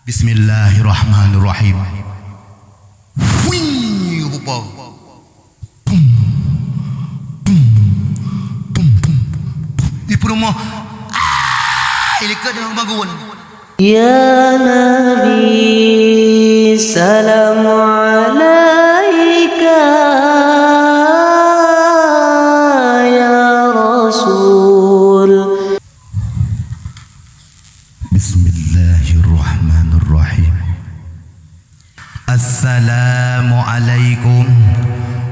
Bismillahirrahmanirrahim. Wih, rupa. Di rumah. Ini ke dalam bangun. Ya Nabi, salam alaika. Ya Rasul. Bismillahirrahmanirrahim. Assalamualaikum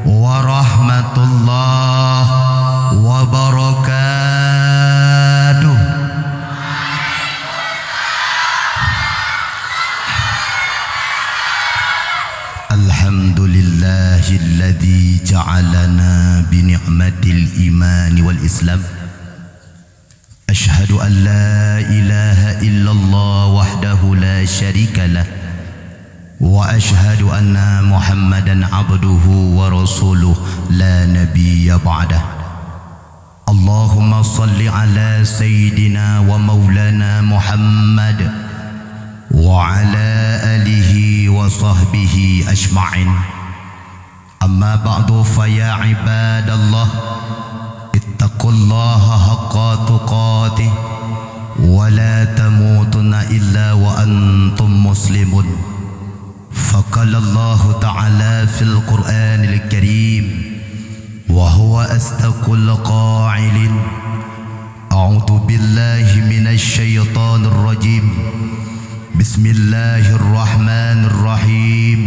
warahmatullahi wabarakatuh. Alhamdulillahilladzi ja'alana bi ni'matil iman wal islam. Ashhadu an la ilaha illallah wahdahu la syarika lah wa ashhadu anna Muhammadan abduhu wa rasuluh la nabiyya ba'dah. Allahumma salli ala sayyidina wa maulana Muhammad wa ala alihi wa sahbihi ajma'in. Amma ba'du fa ya ibadallah, ittaqullaha haqqa tuqatih wa la tamutunna illa wa antum muslimun. Faqala Allah ta'ala fil Qur'anil Karim wa huwa astaqul qa'ilin. A'udzu billahi minasy syaithanir rajim. Bismillahirrahmanirrahim.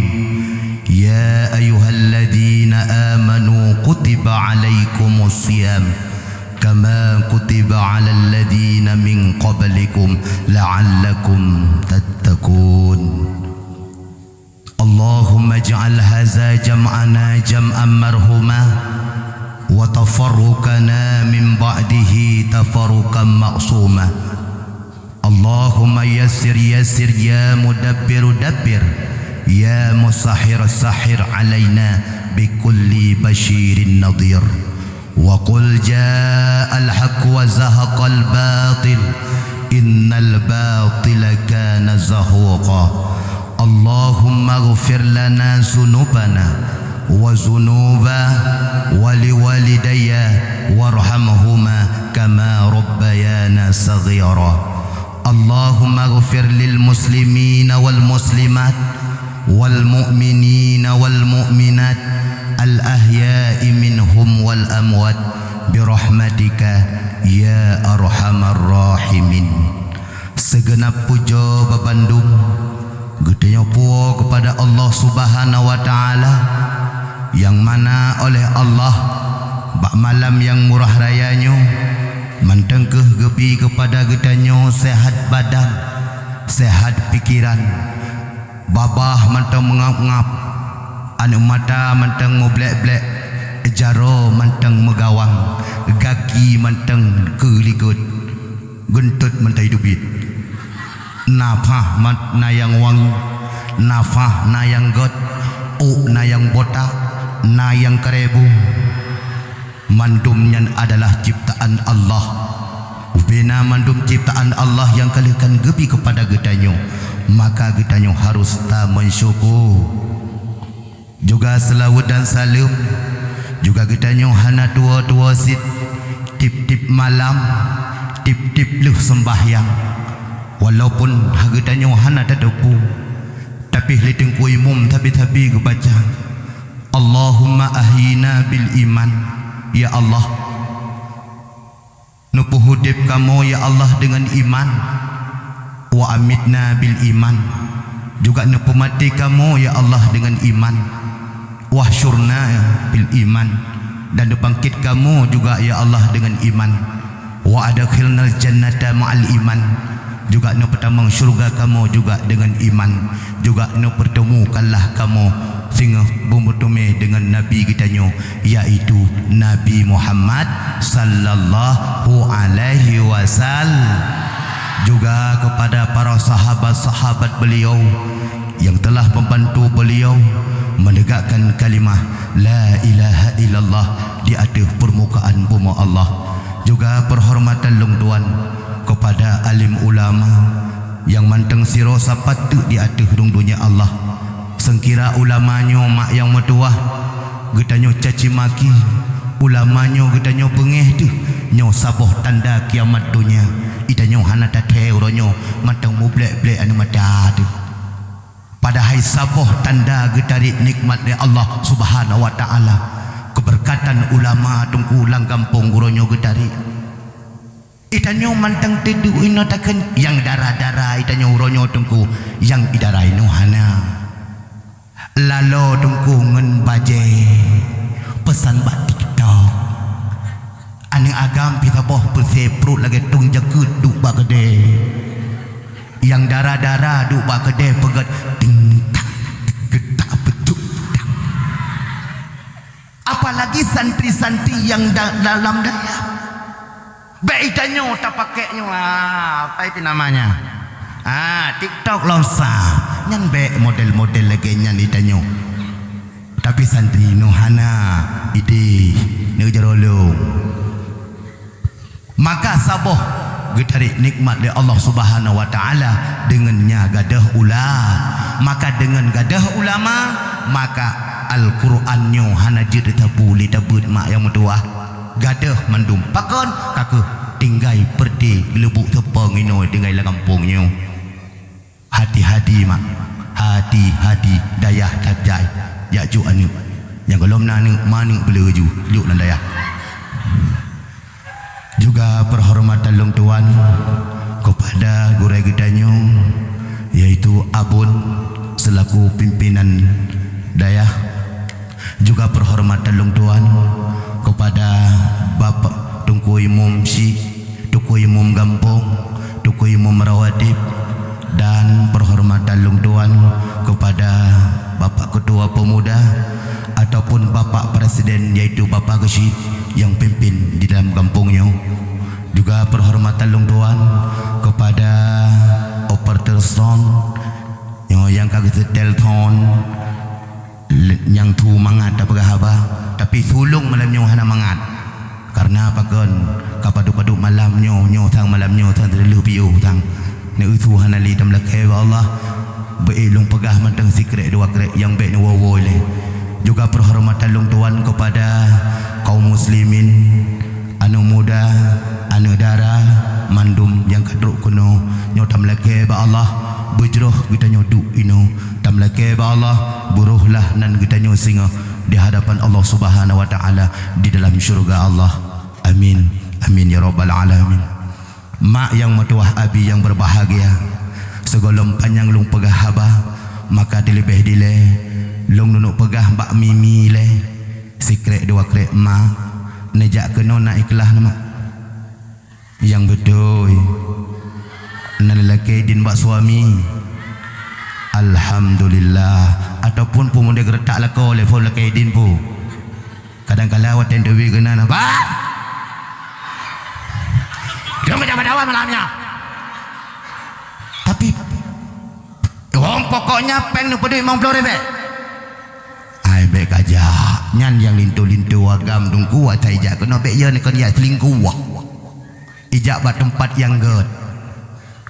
Ya ayyuhalladzina amanu kutiba alaikumus siyam kama kutiba alal ladzina min qablikum la'allakum tattaqun. Allahumma ij'al hadza jam'ana jam'an marhuma wa tafarruqana min ba'dihi tafarruqan ma'suma. Allahumma yassir yassir ya mudabbir dabbir ya musahhir sahhir alaina bikulli bashirin nadhir. Wa qul ja'al haqq wa zahaqal batil innal batila kana zahuqa. Allahumma ighfir lana dhunubana wa dhunuba wa liwalidayya warhamhuma kama rabbayana saghira. Allahumma ighfir lil muslimina wal muslimat wal mu'minina wal mu'minat al ahya'i minhum wal amwat birahmatika ya arhamar rahimin. Segenap puja babandung gedenya puo kepada Allah Subhanahu wa taala, yang mana oleh Allah bak malam yang murah rayanya mentengkeh gebi kepada gedanyo sehat badan, sehat pikiran, babah mentang mengap-ngap, anu mata mentang meblek-blek, jaro mentang megawang, gaki mentang keligut, gentut mentang hidupit, nafah nayang wangi, nafah nayang got, nayang botak, nayang kerebu. Mandumnya adalah ciptaan Allah. Bina mandum ciptaan Allah yang kalikan gebi kepada gedanyo, maka gedanyo harus ta mensyukur. Juga selawat dan salam juga gedanyo hana tua-tua sit tip-tip malam, tip-tip luh sembahyang. Walaupun gedanyo hana tadepu, tapi lideng ku imum tapi kebaca Allahumma ahyina bil iman. Ya Allah, nupuh hudib kamu ya Allah dengan iman. Wa amitna bil iman. Juga nupuh mati kamu ya Allah dengan iman. Wa syurna bil iman. Dan dibangkit kamu juga ya Allah dengan iman. Wa adkhilnal jannata ma'al iman. Juga nu pertama syurga kamu juga dengan iman. Juga nu pertemukanlah kamu sehingga bertemu dengan Nabi kita nyo, yaitu Nabi Muhammad sallallahu alaihi wasallam. Juga kepada para sahabat-sahabat beliau yang telah membantu beliau menegakkan kalimah la ilaha illallah di atas permukaan bumi Allah. Juga perhormatan lungduan kepada alim ulama, yang manteng siro sapat tu di atas hidung dunia Allah. Sengkira ulamanya mak yang metuah getanyo caci maki, ulamanya getanyo pengeh tu nyo saboh tanda kiamat dunia. Itanyo hana tathe uronyo manteng mublek-blek anu mata tu. Padahal saboh tanda getarik nikmat dari Allah Subhanahu wa taala. Keberkatan ulama tungku ulang kampung uronyo getarik. Itanyo manteng tedu ino taken yang darah-darah itanyo uronyo tungku yang idarai no hana. Lalo tungku ngen baje pesan bak TikTok. Ane agam pita boh pese perut lagi tung jakut duk bak gede. Yang darah-darah duk bak gede pegat ting tak getak betuk. Apalagi santri-santri yang dalam daya. Baik itanyo tak pakainya apa itu namanya? TikTok losa. Nyan baik model-model lagi nyan itanyo. Tapi santri no hana ide ne jarolo. Maka saboh getarik nikmat dari Allah Subhanahu wa taala dengannya gadah maka dengan gadah ulama maka Al-Qur'annyo hana jid tabu li tabut mak yang metuah gadah mandum pakon kaku tinggai perdi gelubuk tepang ino tinggai la kampungnya. Hati-hati mak, hati-hati dayah tajai ya ju anu yang golom nanu manu belaju juk nan dayah. Juga perhormatan long tuan kepada gurai gedanyo yaitu Abun selaku pimpinan dayah. Juga perhormatan long tuan kepada Bapak Tunku Imam Si, Tunku Imam Gampong, Tunku Imam Rawatib, dan perhormatan long tuan kepada Bapak Ketua Pemuda ataupun Bapak Presiden yaitu Bapak Geshi yang pimpin di dalam kampungnya. Juga perhormatan long tuan kepada operator sound yang kagak telton yang tu mangat apa haba tapi sulung malamnya hana mangat karena apa kan kapadu-padu malamnya nyo tang malamnya tang terlalu piu tang ne itu hana li dam lakai Allah beilung pegah manteng sikrek dua krek yang baik ne wowo le. Juga perhormatan long tuan kepada kaum muslimin anu muda anu dara mandum yang kadruk kuno nyo tam lake ba Allah bujroh kita nyo du ino tam lake ba Allah buruhlah nan kita nyo singa di hadapan Allah Subhanahu wa taala di dalam syurga Allah. Amin amin ya rabbal alamin. Mak yang metuah abi yang berbahagia segolom panjang lung pegah haba maka dilebih dile long nunuk pegah bak mimi le sikrek dua krek ma nejak kena nak ikhlas nama yang betul nan lelaki din bak suami alhamdulillah ataupun pemuda geretak lako level lelaki din pu kadang-kadang waten dewi kena apa dia macam dawan malamnya tapi orang pokoknya peng nu pedih mau pelore be ai be kaja nyan yang lintu-lintu agam dungku atai jak kena be ye ni kan ya selingkuh ijak bat tempat yang ged.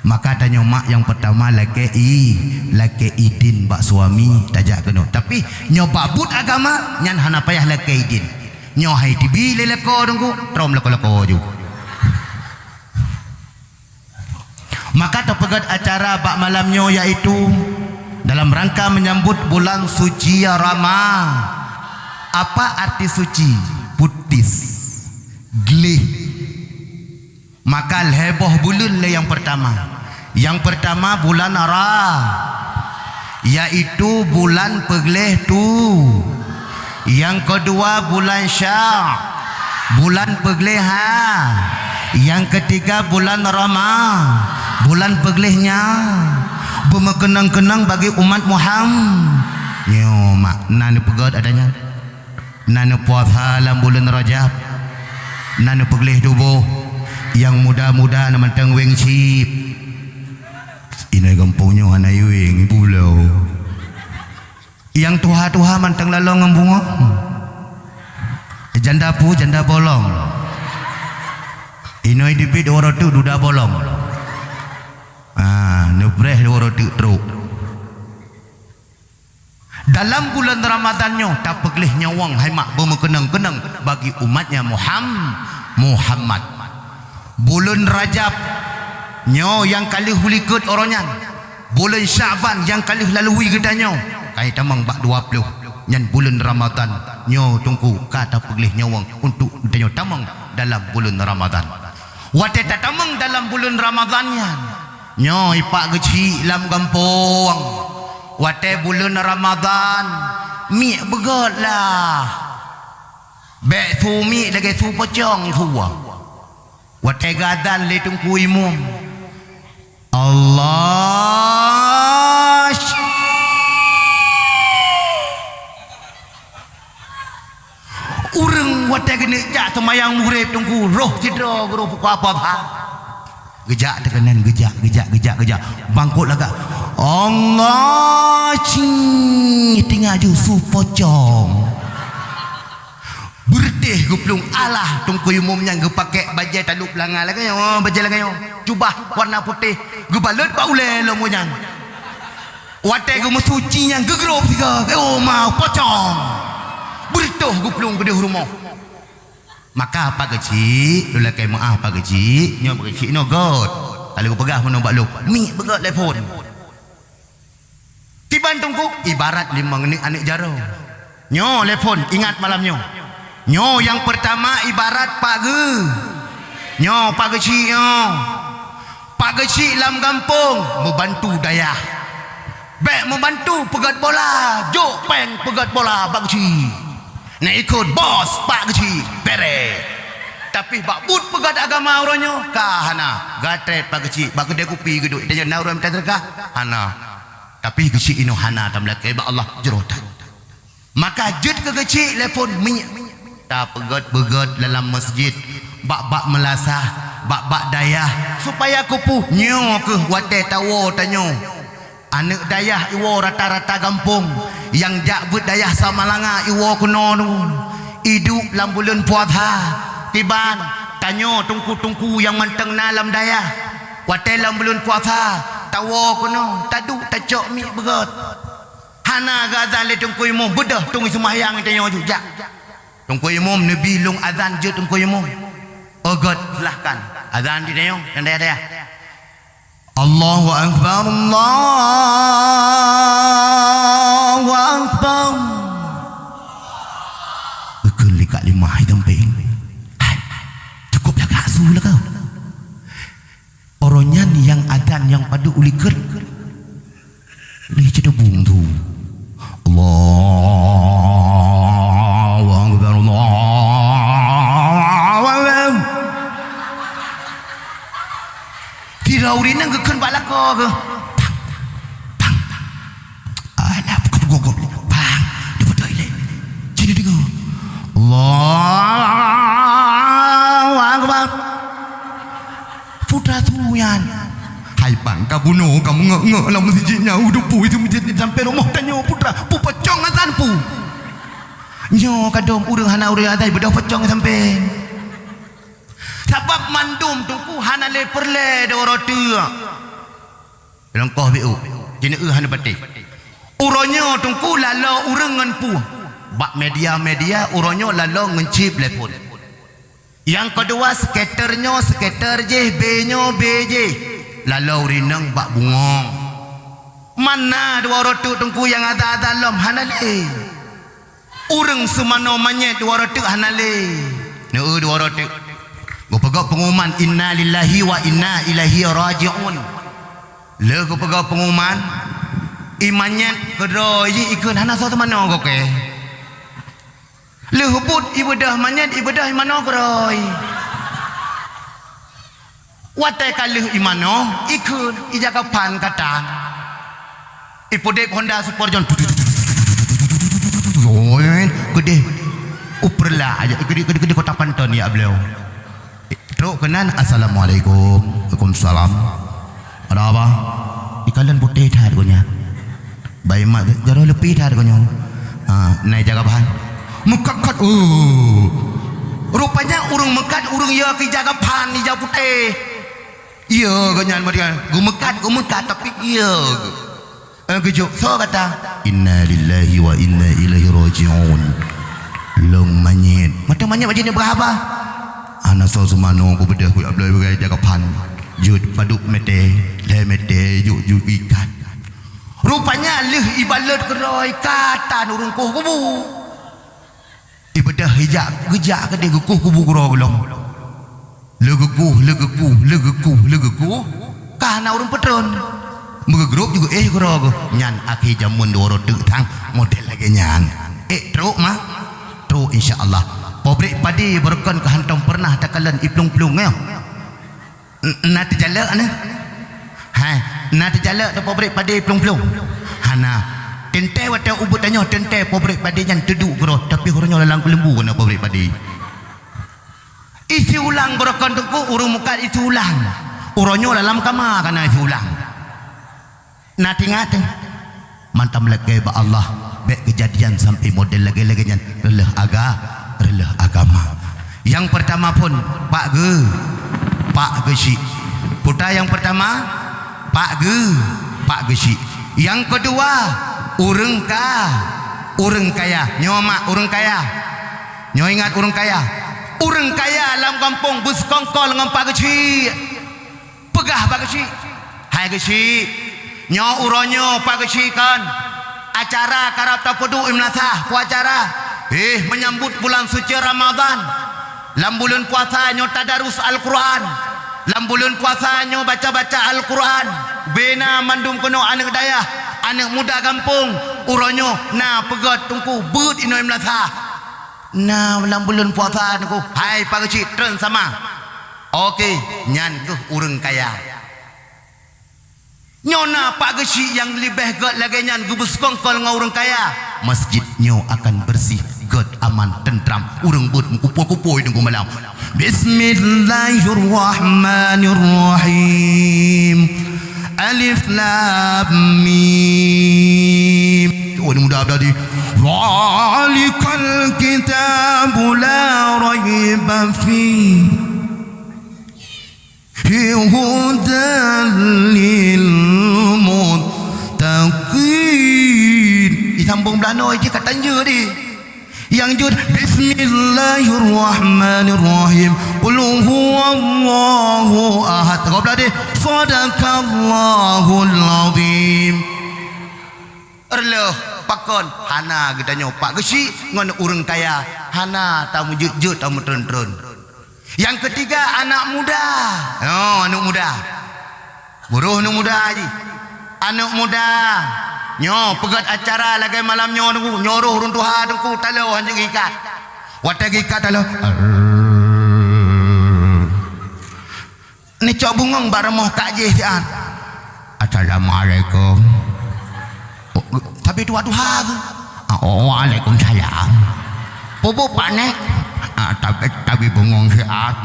Maka tanya mak yang pertama laki idin bak suami tajak kena tapi nyoba but agama nyan hana payah laki idin nyo hai tibi le leko dungku trom leko-leko ju. Maka terpegat acara bak malamnya yaitu dalam rangka menyambut bulan suci Ramadan. Apa arti suci? Putis, glih. Maka heboh bulan le yang pertama. Yang pertama bulan Ra, yaitu bulan pegleh tu. Yang kedua bulan Syah, bulan pegleh ha. Yang ketiga bulan Ramadan, bulan peglehnya. Berkenang-kenang bagi umat Muhammad. Yo mak nanu pegat adanya. Nanu puasa dalam bulan Rajab. Nanu pegleh tubuh. Yang muda-muda nama tang weng cip. Ini kampungnya hana weng pulau. Yang tuha-tuha mantang lalong ngembungo. Janda pu janda bolong. Inoi dipit orang tu duda bolong. nebreh dua roti teruk. Dalam bulan Ramadannya tak peglih nyawang hai mak bermengenang-kenang bagi umatnya Muhammad. Bulan Rajab nyo yang kalih hulikut orangnya. Bulan Syaban yang kalih lalui gedanya. Kai tamang bak 20 nyan bulan Ramadan nyo tungku kata peglih nyawang untuk denyo tamang dalam bulan Ramadan. Wate tamang dalam bulan Ramadannya nyo ipak geci lam gampong. Wate bulan Ramadan mi begot lah. Bek tu mi lagi tu pocong tua. Wate gadan le tungku imum. Allah urang wate gini jak semayang muhrib tungku roh cedera roh apa ha. Gejak tekanan gejak bangkut lagak Allah cing tinggal ju su pocong berdeh guplung alah tungku umumnya ge pakai baju taluk langal lagi oh baju lagi jubah warna putih ge balut baule lomonya wate ge mesuci yang gegrop tiga oh mau pocong bertuh guplung gede rumah. Maka apa kecil dulu kai maaf apa kecil nyo kecil no god kalau aku pegah menobak lu mi begat telefon tiban tungku ibarat 5 menit anik jaro nyo telefon ingat malamnya nyo yang pertama ibarat pagi nyo pak kecil lam kampung membantu dayah baik membantu pegat bola jok pen pegat bola pak kecil nak ikut bos pak kecil bere tapi bak but pegat agama orangnya kahana gatret pak kecil bak kedai kopi geduk dia nak orang minta terkah hana tapi kecil ino hana tamlah ke Allah jerotan maka jut ke kecil telefon minyak tak pegat dalam masjid bak melasah bak dayah supaya kupu nyo ke wate tawo tanyo anak dayah iwo rata-rata kampung yang jak but dayah sama langa iwo kuno hidup dalam bulan puasa tiban tanyo tungku-tungku yang manteng dalam dayah wate dalam bulan puasa tawo kuno tadu tacok mi begot hana gazan le tungku imum bedah tunggu sembahyang tanyo juga tungku imum nabi long azan je tungku imum ogot silahkan azan di tanyo yang dayah Allahu Akbar Allahu Akbar betul likat 5 hai temping cukup lah kak su lah kau orangnya yang adan yang padu uliker li cedebung tu Allahu Akbar Allahu Akbar Rauri nang gekeun balako ke bang ada gogok bang di foto ile jadi dengo Allahu Akbar putra tuyan hai bang kabuno kamu ngek lah masjidnya udah pu itu masjid sampai rumah tanyo putra pu pocong azan pu nyo kadom urang hana urang adai bedah pocong sampai sebab mandum tungku hana le perle de roti langkah biu jene hana batik uronyo tungku lalo urengan pu bak media uronyo lalo ngencip telefon yang kedua skater je benyo beje lalo rinang bak bungong mana dua roti tungku yang ada dalam hana le urang semano manyet dua roti hana le ne dua roti Gua pegang pengumuman inna lillahi wa inna ilaihi raji'un. Le gua pegang pengumuman imannya kedoi ikut hana satu mana kau ke? Le hubut ibadah manyet ibadah imano kedoi. Watai kalih imano ikut ijaga pan katan. Ipodek Honda Super John. Gede uperlah aja gede kota Panton ya beliau. Teruk kenan assalamualaikum waalaikumsalam ada apa ikalan putih dah harganya bayi mak jaro lebih dah harganya naik jaga bahan mekat rupanya urung mekat urung ya ki jaga bahan hijau putih iya ganyan mereka gumekat tapi iya kejuk so kata inna lillahi wa inna ilaihi raji'un long manyet macam macam ni berapa ana so semano ku bedah ku ablai bagai jagapan jud paduk mete le mete juk ikat rupanya leh ibalat keroi kata nurung kubu ibadah hijak gejak ke dia kubu kuro golong legeku kana urang petron megegrup juga kuro nyan akhi jamun doro tek tang model lagi nyan truk mah truk insyaallah pobrik padi berkon kehantam pernah takalan iplung-plung na terjalak ana na terjalak tu pobrik padi plung-plung hana tente wata ubut tanya tente pobrik padi nyan teduk gero tapi hornya lalang lembu kena pobrik padi isi ulang berkon tuku urung muka isi ulang uronyo dalam kamar kana isi ulang nanti ngate mantam lagi ba Allah baik kejadian sampai model lagi-lagi nyan relah agama yang pertama pun Pak Gesi putra yang pertama Pak Gesi yang kedua urang kaya nyomak urang kaya nyo ingat urang kaya dalam kampung bus kongkol dengan Pak Gesi pegah Pak Gesi hai Gesi nyo uronyo Pak Gesi kan acara karap tapudu imnasah ku acara menyambut bulan suci Ramadan lam bulan puasa nyo tadarus Al-Quran lam bulan puasa nyo baca-baca Al-Quran bena mandum kono anak daya anak muda kampung uronyo na pegat tungku but ino imnasah na lam bulan puasa aku hai Pak Gesi tren sama okey nyan tu urang kaya nyona Pak Gesi yang lebih god lagi nyan gubus kongkol dengan orang kaya masjidnya akan bersih god aman tentram urang but kupu-kupu nunggu malam bismillahirrahmanirrahim alif lam mim ini mudah tadi zalikal kitabu la raiba fihi hudan lil muttaqin disambung belano je katanya di yang jud bismillahirrahmanirrahim qul huwallahu ahad kau belade sadaqallahul azim erloh pakon hana katanya Pak Gesi ngon urang kaya hana tamu jut tamu tren-tren. Yang ketiga anak muda. Anak muda. Buruh anak muda haji. Anak muda. Nyo pegat acara lagi malam nyo nyuruh urun Tuhan ku talau hanjing ikat. Watak ikat talau. Ni cok bungong baramoh kajih tian. Assalamualaikum. Tapi dua Tuhan. Waalaikumsalam. Bobo panek. Tapi bengong siat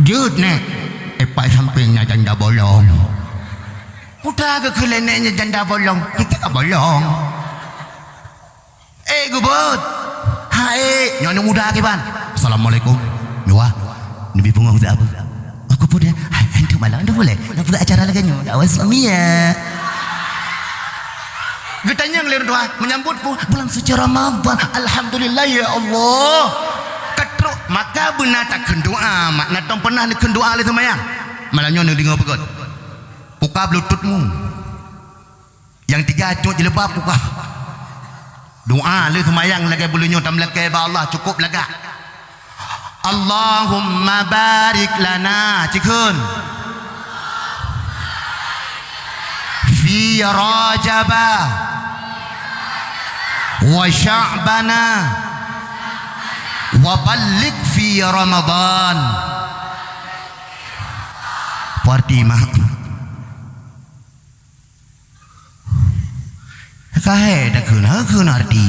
jut nek epak sampingnya janda bolong udah ke keleneknya janda bolong kita bolong gubut hai nyonya muda kiban assalamualaikum dua nabi bengong siapa aku pun dia hantu malam dah boleh nak buat acara lagi nyonya dakwah Islamiyah getanya ngelir doa menyambut bulan suci Ramadan alhamdulillah ya Allah maka benar tak kendoa mak natong pernah nak kendoa le semayang malahnya nak dengar pegot buka bluetoothmu yang tiga acuk je lepas buka doa le semayang lagi bulunyo tam lagi ba Allah cukup laga Allahumma barik lana cikun fi rajaba wa sya'bana wabalik fi Ramadan parti mah kahe dah kena arti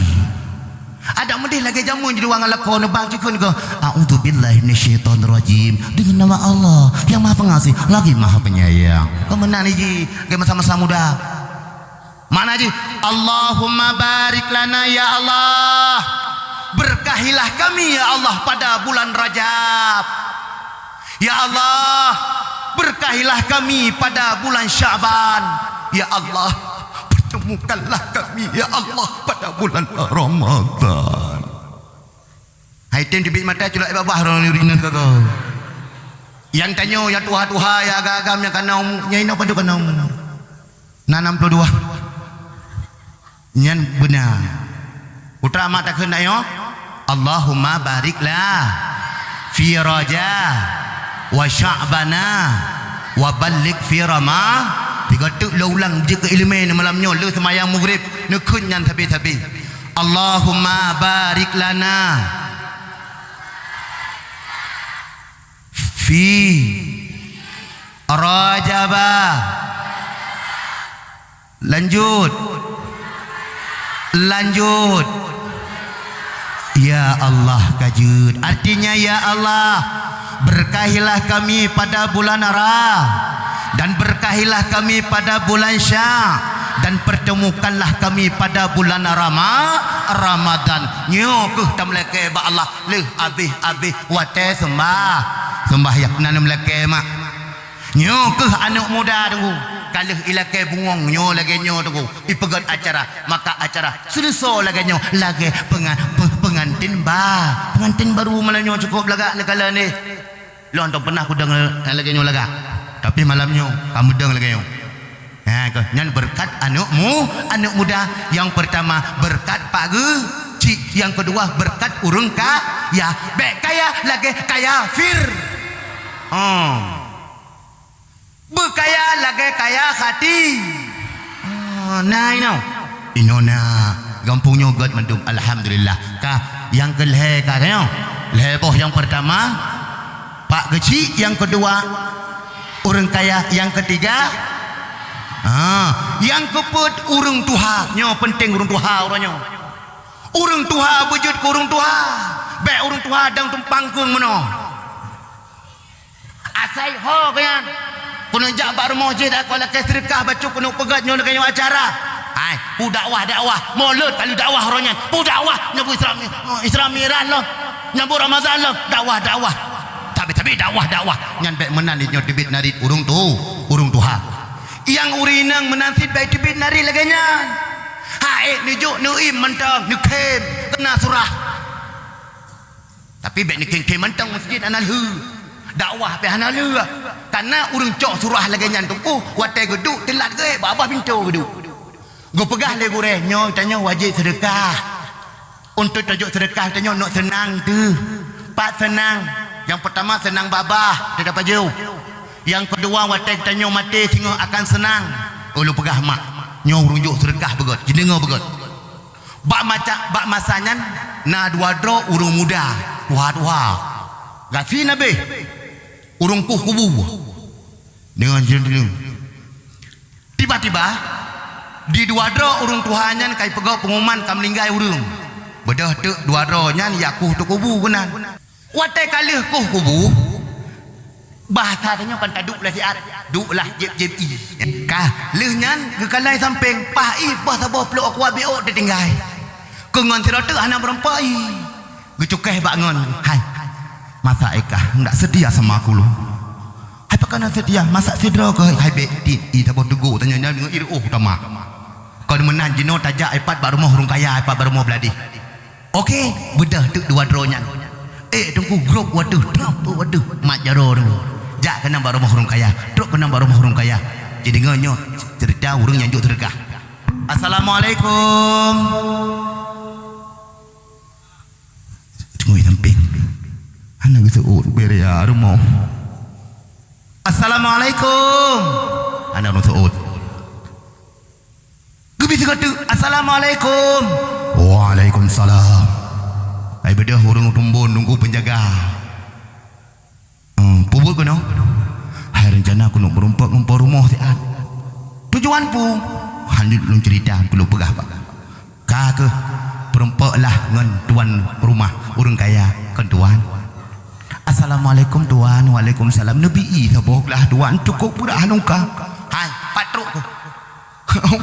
ada medih lagi jamun jadi wang lakon bang cikun ke a'udzubillahi minasyaitonir rajim dengan nama Allah yang Maha Pengasih lagi Maha Penyayang kemenang ni ge masa-masa muda mana ji Allahumma barik lana ya Allah berkahilah kami ya Allah pada bulan Rajab ya Allah berkahilah kami pada bulan Syaban. Ya Allah, pertemukanlah kami ya Allah pada bulan Ramadan. Hai tem dibit mata culak babah orang urina kau. Yang tanya ya tuha-tuha ya agam yang kanau nyai no pada kanau. 62. Nyan benar. Putra mata kena yo. Allahumma bariklah fi Rajab wa Sya'bana wa balligh fi Ramadan. Tiga tuk lo ulang je ke ilmu malamnya le semayang maghrib ne kunyan tabi-tabi. Allahumma barik lana fi Rajab. Lanjut ya Allah kajut. Artinya ya Allah, berkahilah kami pada bulan dan berkahilah kami pada bulan Syak, dan pertemukanlah kami pada bulan Ramadan. Nyo ke tamleke ba Allah le abih wate sembah yakna namleke mak. Nyo ke anak muda tu kalau ilake bungong nyo lagi nyo tu ipegat acara, maka acara selesai lagi nyo lagi pengantin baru malam nyo cukup laga negala ni. Lo antum pernah ku dengar lagi nyo laga, tapi malamnya kamu dengar lagi nyo. Nyan berkat anak muda. Yang pertama berkat pagi, yang kedua berkat urang kaya. Bek kaya lagi kaya fir. Berkaya lagi kaya hati. Nah inona gampungnya God mendung alhamdulillah. Kah yang keleh kah leboh yang pertama pak kecil, yang kedua orang kaya, yang ketiga yang keempat urang tuha. Nyo penting urang tuha orangnya. Urang tuha wujud ke urang tuha. Baik urang tuha dang tumpangkung mano. Asai ho kan. Kuno jabar masjid aku la sedekah baca kuno pegat nyo dengan acara. Hai, pu dakwah mulut kalau dakwah orangnya. Pu dakwah nyabu Islam Iran lo. Nyabu Ramadan lo, dakwah. Tapi dakwah nyan baik menan nyo dibit narit urang tuha. Yang urinang menantit baik dibit nari lagi nyan. Hai nijuk nuim mentang nukem kena surah. Tapi baik nukem mentang masjid analhu. Dakwah pe analhu. Karena urang cok surah lagi nyan tu. Watai geduk telat ke babah pintu geduk. Go pegah le gure nyo tanya wajib sedekah. Untuk tajuk sedekah tanya nak senang tu. Pak senang. Yang pertama senang babah dia dapat jauh. Yang kedua watai tanya mati singo akan senang. Ulu pegah mak. Nyo runjuk sedekah begot. Jenenga begot. Bak masanyan na dua dro urung muda. Wah. Gafi nabe. Urung kubu. Dengan jeneng. Tiba-tiba di dua dro urung tuhanyan kai pegok pengumuman kam linggai urung. Bedah tu dua dro nyan yakuh tu kubu kenan. Watai kalih kubu. Bahasa tanya kan taduk lah siat. Duk lah jeb i. Kah leh nyan ke kalai samping pai bah sabah peluk aku abio dia tinggal. Kengon tirata anak berempai. Gecukeh bangun. Hai. Masa ekah ndak sedia sama aku lu. Hai pakan sedia masak sidra ke hai be ti tak tegur tanya nyan dengan iru utama. Kau menan jino tajak iPad baru mau urung kaya iPad baru mau beladi. Okey, bedah tu dua dronya. Tunggu grup waduh mak jaro tu. Jak kena baru mau urung kaya. Truk kena baru mau urung kaya. Jadi ngonyo cerita urung nyanjuk sedekah. Assalamualaikum. Tunggu samping. Anak itu beri ya rumah. Assalamualaikum. Anak itu Gebis kata assalamualaikum. Waalaikumsalam. Ai bedah urang tumbun nunggu penjaga. Pubut kono. Hai rencana aku nak berompak ngempor rumah siat. Tujuan pu hanjut lung cerita perlu pegah pak. Ka ke berompaklah ngan tuan rumah urang kaya kan tuan. Assalamualaikum tuan. Waalaikumsalam. Nabi saboklah tuan cukup pura hanungka. Hai patruk tu.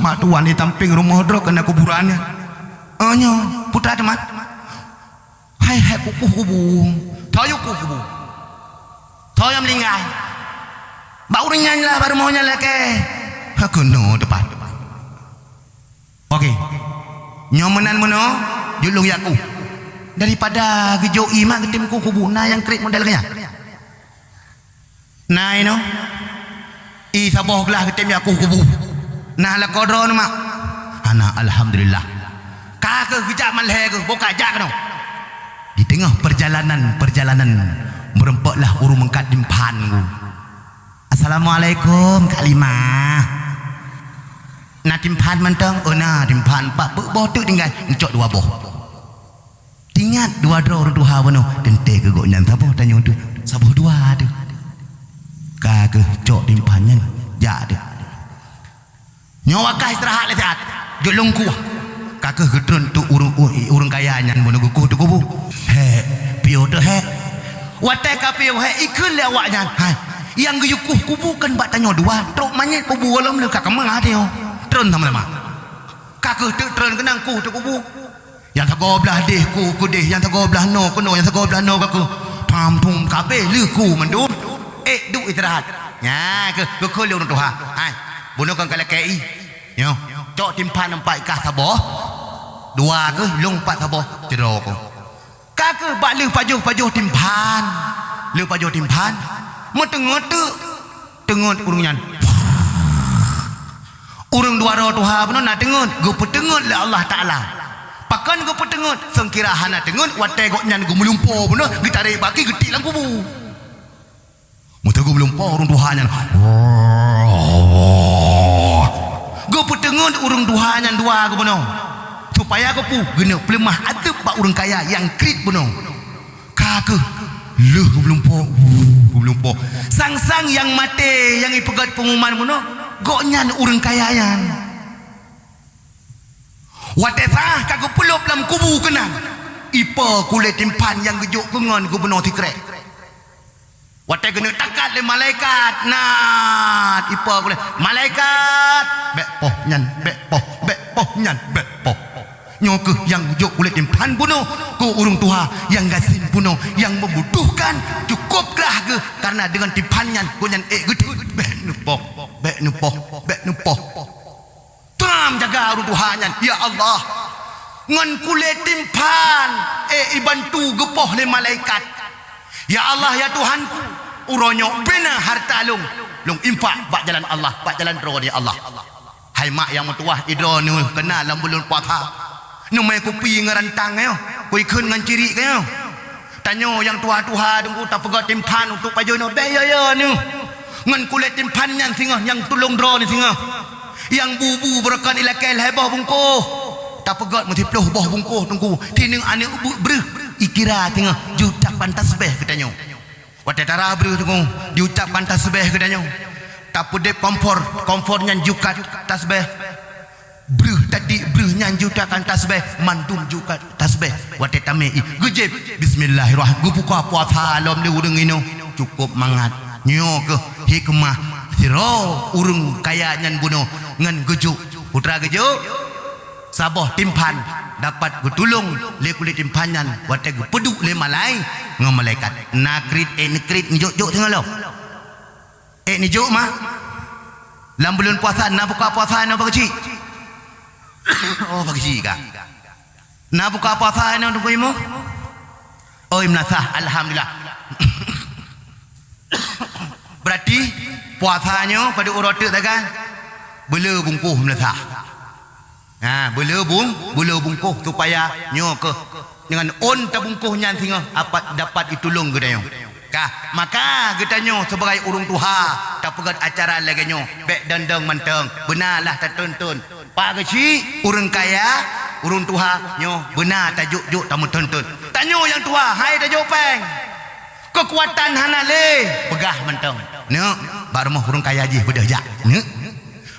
Mak tuan di tamping rumah drok kena kuburannya. Nyo putra teman. Hai kubu. Tahu kubu. Tahu yang meninggal. Baru nyanyilah baru mau nyala ke. Aku no depan. Okey. Nyomenan mono julung yaku. Daripada gejo imak getim ku kubu na yang krik modelnya. Nah ino. I saboh gelah getim yaku kubu. Nah la kodro mak. Ana alhamdulillah. Ka ke gejak malhe ke boka jak no. Di tengah perjalanan merempaklah urung mengkadim panku. Assalamualaikum Kak Limah. Nak timpan mentang, na timpan pak boh tu tinggal ngecok dua boh. Tingat dua draw dua bono tente ke gok nyan saboh tanya tu. Saboh dua tu. Ka ke cok timpan nyan ja tu. Nyawa ka istirahat le saat. Jolong ku. Ka ke gedron tu urung kaya nyan bono guku tu kubu. He, pio tu he. Watai ka pio he ikun le awak nyan. Hai. Yang geyukuh kubu kan bak tanya dua. Trok manyet kubu alam le ka kemang ada yo. Tron sama-sama. Kakak tu tron kenang ku tu kubu. Yang tago belah deh ku deh, yang tago belah no ku no, yang tago belah no ku. Pam pum kabe le ku mendum. Du istirahat. Ya ke ku le urang tuha. Hai. Buno kan kala kei. Yo. Cok timpan nampak kah saboh. Dua ke lompat saboh jero ku. Kakak bak le pajuh timpan. Le pajuh timpan. Metengok tengot urang nyan. Urang dua roh Tuhan pun nak tengut, gue petengut lah Allah Taala. Pakan gue petengut, sengkira hana tengut, watai gue nyan gue melumpuh pun, gue tarik baki getik lang kubu. Muta gue melumpuh urang Tuhan nyan. Gue petengut urang Tuhan nyan dua gue pun. Supaya gue pu, gena pelemah adab pak urang kaya yang krit pun. Kakak, leh gue melumpuh. Sang-sang yang mati, yang ipegat pengumuman pun. Goknyan urang kayayan. Watesah kagak pelop dalam kubu kenang. Ipa kulit timpan yang gejuk kengon gubernur tikrek. Wates kena takat le malaikat. Nat ipa kulit malaikat. Bek poh nyan. Nyoke yang gejuk kulit timpan puno. Ku urung tuha yang gasin puno. Yang membutuhkan cukup gerah ke. Karena dengan timpan nyan ku nyan gedut. Bek nupoh. Tam jaga urung Tuhannya. Ya Allah. Ngan kulit timpan. Ibantu gepoh le malaikat. Ya Allah ya Tuhanku. Uronyo bina harta lung. Lung impak bak jalan Allah. Bak jalan roh dia Allah. Hai mak yang metuah idro ni kena dalam bulan puasa. Numai kopi ngerantang yo. Ku ikun ngan ciri kayo. Tanyo yang tua-tua dengku tak pegat timpan untuk pajono. Be ya ni. Ngan kulit timpan yang singa yang tulung draw ni singa yang bubu berakan ilakai lebah bungkuh tak pegat mesti peluh bawah bungkuh tunggu tining ane breh ikira singa diucapkan tasbih katanya wadah tara breh tunggu diucapkan tasbih katanya tak pedep kompor nyan jukat tasbih breh tadi breh nyan jukakan tasbih mandum jukat tasbih wadah tamai gejeb bismillahirrahmanirrahim buka puasa alam dia urang ino cukup mangat nyo ke hikmah siro urung kaya nyan buno ngan gejuk putra gejuk saboh timpan dapat gutulung le kulit timpanyan wate peduk le malai ngam malaikat nakrit nekrit njuk tengah lo ni juk mah lam bulan puasa na buka puasa na bagi oh bagi ka na buka puasa na untuk imu oh imnasah alhamdulillah. Berarti puasanya pada urut tak kan? Bela bungkuh melesah. Bela bungkuh supaya nyo ke dengan on tabungkuh nyan singa apa dapat ditulung gedanya. Kah maka getanyo sebagai urung tuha tak pegat acara lagi nyo bek dandang menteng benarlah tak tonton. Pak kecil urang kaya urung tuha nyo benar tajuk tamu tonton. Tanyo yang tua hai tajuk peng. Kekuatan hanale pegah menteng. Ne baru mau urung kaya je bedah jak. Ne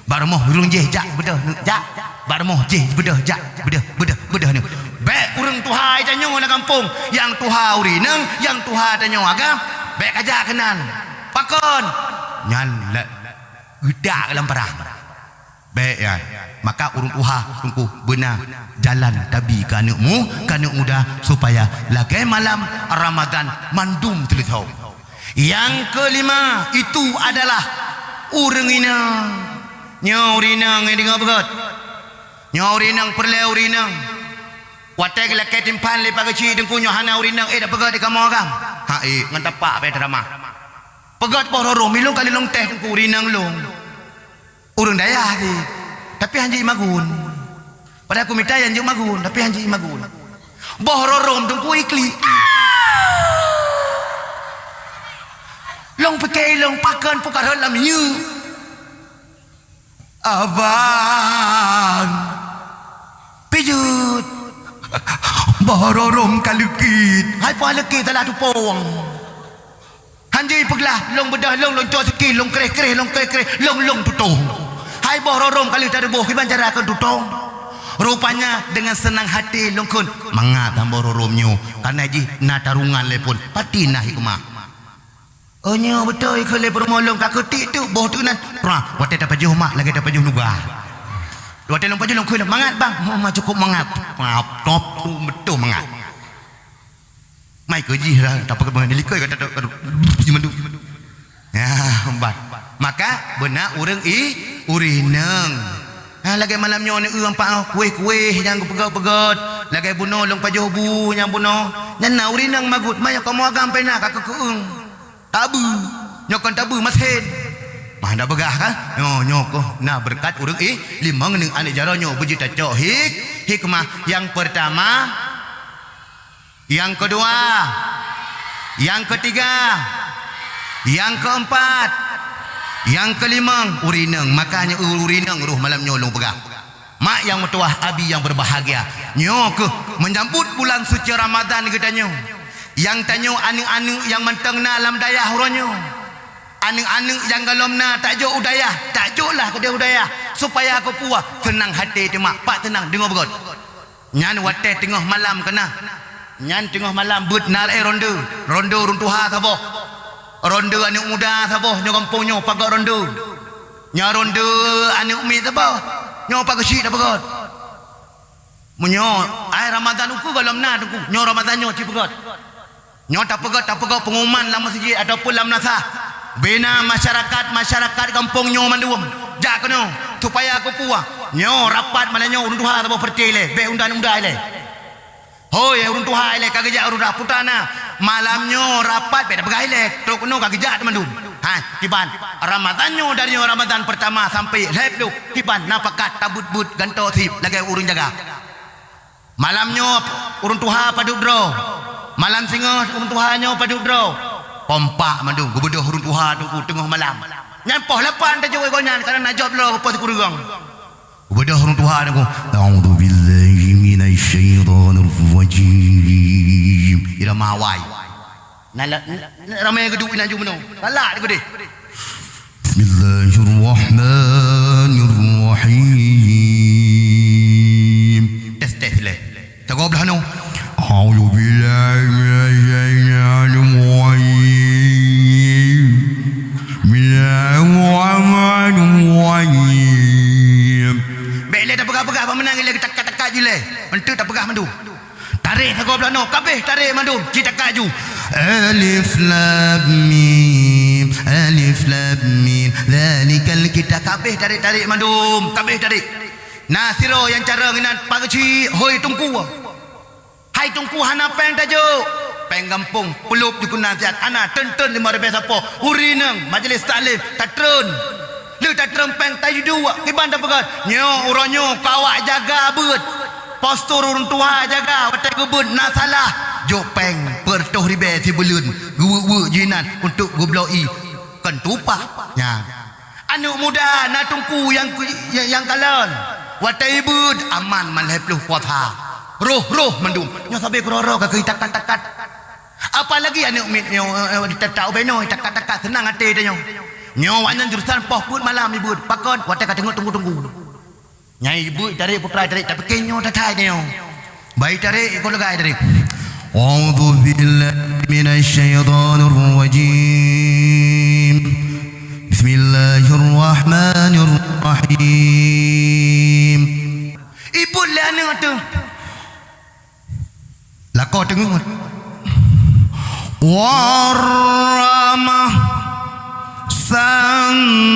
baru mau urung je jak bedah jak. Baru mau je bedah jak bedah ne. Baik urang tuhai tanyo na kampung yang tuha uri neng yang tuha tanyo agam baik aja kenal. Pakon nyan gedak dalam perang. Baik ya. Maka urung tuha tunggu benar jalan tabi ke anak muda supaya lagai malam Ramadan mandum telitau Yang kelima itu adalah urang inang. Nyo urinang yang dengar begot. Nyo urinang perle urinang. Watai kala ketimpan le pagaci dengku nyo hana urinang dah begot di kamu agam. Ha ngan tapak pe drama. Pegat pororo milong kali long teh dengku urinang long. Urang daya di. Tapi hanji magun. Pada aku minta yang magun tapi hanji magun. Bohrorom dengku ikli. Long pakai long pakan pukar lam yu. Abang pijut Bohrorom kalukit. Hai puan leki telah tu pawang. Hanji peglah long bedah long cok sikit long kereh long tutong. Hai bohrorom kali tak ada boh kiban cara akan tutong. Rupanya dengan senang hati long kun mangat bohroromnyo karena ji na tarungan le pun pati nah hikmah. Oh nyo betul ke le permolong ka ketik tu boh tu nan. Pra wate dapat juh mak lagi dapat juh nuga. Wate long paju long kun mangat bang. Mama cukup mangat. Top tu betul mangat. Mai ke ji lah tak pakai bangan dilikai kata jimandu. Ya bat. Maka benak urang urineng. Lagi malam nyo ni uang pak kuih yang pegot lagi bunuh long pajuh bu yang bunuh nyana urineng magut maya kamu agam pena ka keung tabu nyokon tabu mashen mah dah begah kan nyoko nah berkat urang limang ning ane jaranyo bejita cok hikmah yang pertama, yang kedua, yang ketiga, yang keempat, yang kelima urineng. Makanya urineng ruh malam nyolong pegah. Mak yang metuah abi yang berbahagia nyok menyambut bulan suci Ramadan kita nyo. Yang tanyo anu-anu yang menteng na alam dayah huronyo. Anu-anu yang galomna tak jo udayah, tak jo lah ke dia udayah supaya aku puas tenang hati tu mak. Pak tenang dengar begot. Nyan wate tengah malam kena. Nyan tengah malam but nal rondo runtuha saboh. Rondo anak muda saboh nyo kampung nyo pagak rondo. Nya rondo anak umi saboh. Nyo pagak syik dah begot. Munyo ai Ramadan uku galomna tu nyo Ramadan nyo ci begot. Nyo tak pegat pengumuman dalam masjid ataupun dalam nasah. Bina masyarakat kampung nyo manduam. Jak kono supaya aku puas. Nyo rapat mana nyo urun tuha tabo perti le. Be undan-undai le. Hoi urun tuha le kagejak urun dah putana. Malam nyo rapat be dah pegai le. Tok kono kagejak mandum. Tiban Ramadan nyo dari Ramadan pertama sampai lep tu. Tiban napakat tabut-but ganto sip lagi urun jaga. Malam nyo urun tuha paduk dro. Malam singa urun tuha nyo paduk dro. Pompak mandung gubedoh urun tuha tu tengah malam. Nyampoh lapan ta jowe gonyan karena najab lo apa kurang. Gubedoh urun tuha tu. A'udzu billahi minasyaitonir rajim. Ira mawai. Nala ramai geduk ina ju meno. Salah dia gede. Bismillahirrahmanirrahim. Tes le. Tago belah no. A'udzu billahi minasyaitonir rajim. Bismillahirrahmanirrahim. Bele dah pegah-pegah apa menang lagi tak-tak je le. Mentu tak pegah mandu. Tarik tago belah no. Kabeh tarik mandu. Ci tak ju. Alif lam mim zalikal kitab. Kabeh tarik mandum, kabeh tarik. Nasiro yang cara nginan pagaci hoi tungku. Hai tungku hana peng tajo. Peng kampung pulup di kunasiat ana tenten 5,000 sapo. Urineng majlis taklim tatrun. Lu tatrun peng tayu dua kiban dah pegat. Nyo uronyo kawak jaga beut. Postur urun tua jaga watai gebut nak salah. Jopeng pertoh ribe si belun gu jinan untuk gubloi kentupah nya anu muda na tungku yang kalon watai bud aman malhep lu puasa roh mendung nya sabe kroro ka takat apalagi anu mit nyo ditatau beno takat senang hati dia nyo wanan jurusan poh put malam ibu pakon watai ka tunggu nyai ibu tarik putra tarik tapi kenyo tatai nyo baik tarik ikut legai tarik. A'udzu billahi minasyaitonir rajim. Bismillahirrahmanirrahim. Ibu lana tu. Lako tengok. Warahmah santan.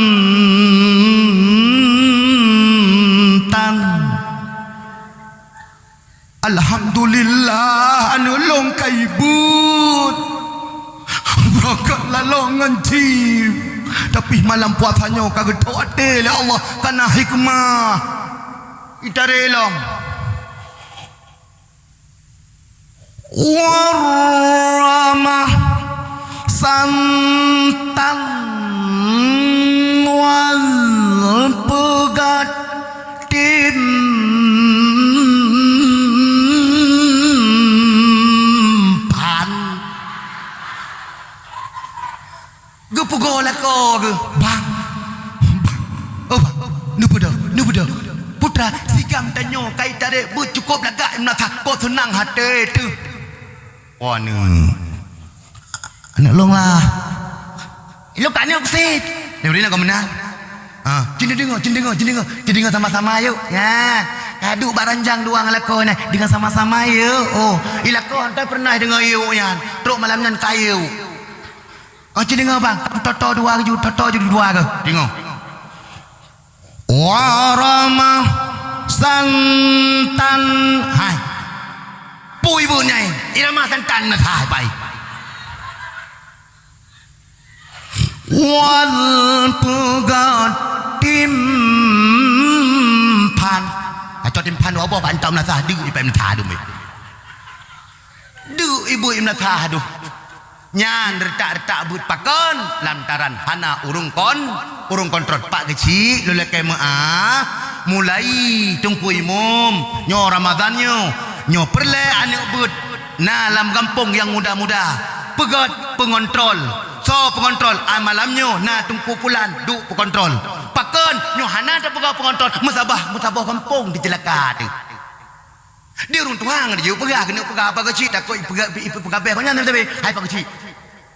Alhamdulillah nulung kaibut. Berakat lalongan cip. Tapi malam puasanya kagak tahu adil ya Allah karena hikmah. Kita relong. Warahmah santan wal pegatin pan gepugola ko bang oh nu pada putra sikam tanyo kai tare bu cukup lagak menata ko senang hati tu. Wah ni anak long lah. Lu kan aku sit. Ni nak kau menang. Cina dengar sama-sama yuk. Ya, kadu baranjang dua ngelako ni dengan sama-sama yuk. Oh, ilako hantar pernah dengar yuk yan. Teruk malam nyan kayu. Cina dengar bang. Toto dua ju dua ke? Dengar. Warahmah santan. Hai. Pui bu nyai. Irama santan na thai pai. Wal pegatim pan. Cho tim pan apa pan tom na thah du ipai na thah du me. Du ibu im na thah du. Nyan retak but pakon lantaran hana urung kontrol pak kecil lelaki mulai tungku imum nyo Ramadan nyo perle anak but na lam kampung yang muda-muda pegat pengontrol malamnya na tungku pulan du pengontrol pakon nyo hana tak pegat pengontrol musabah kampung dijelaka tu dia urung tuang dia pegah kena pegah apa kecil tak kau pegah beh kau nyana tapi hai pak kecil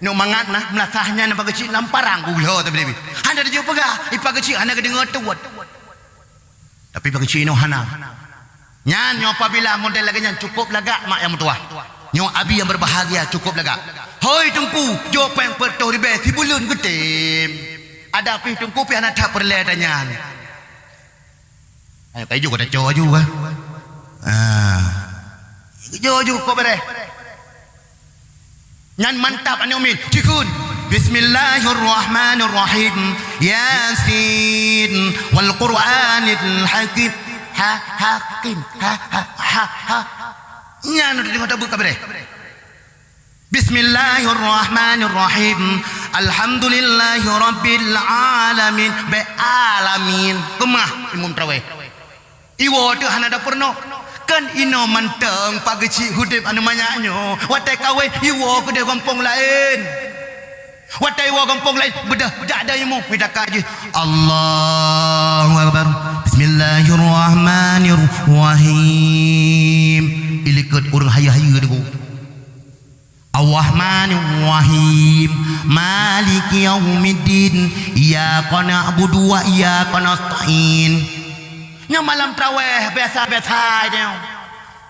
no mangat nah melasahnya na pak kecil lamparang gula tapi hana dia pegah pak kecil hana kedengar tuat tapi pak kecil no hana nyan nyo apabila model lagi nyan cukup lagak mak yang mutua nyo abi yang berbahagia cukup lagak hoi tungku jo peng perto ribe tibulun getem ada pi tungku pi hana tak perle danyan ayo kai juga ada cowok juga Jojo kau bere. Nyan mantap ane umin. Cikun. Bismillahirrahmanirrahim. Yasin wal Qur'anil hakim. Hakim. Nyan udah dengar tabu kau bere. Bismillahirrahmanirrahim. Alhamdulillahirabbil alamin. Be alamin. Kemah imum trawe. Iwo tu hana da purno. Kan ino manteng pagi cik hudip anu manyaknyo watai kawin iwo ke dia kampung lain watai iwo kampung lain bedah ada imu bedah kaji Allahu Akbar Bismillahirrahmanirrahim ilikut urang haya-haya deku Ar-Rahmanir-Rahim Maliki yaumiddin Iyyaka na'budu wa iyyaka nasta'in nya malam traweh biasa-biasa je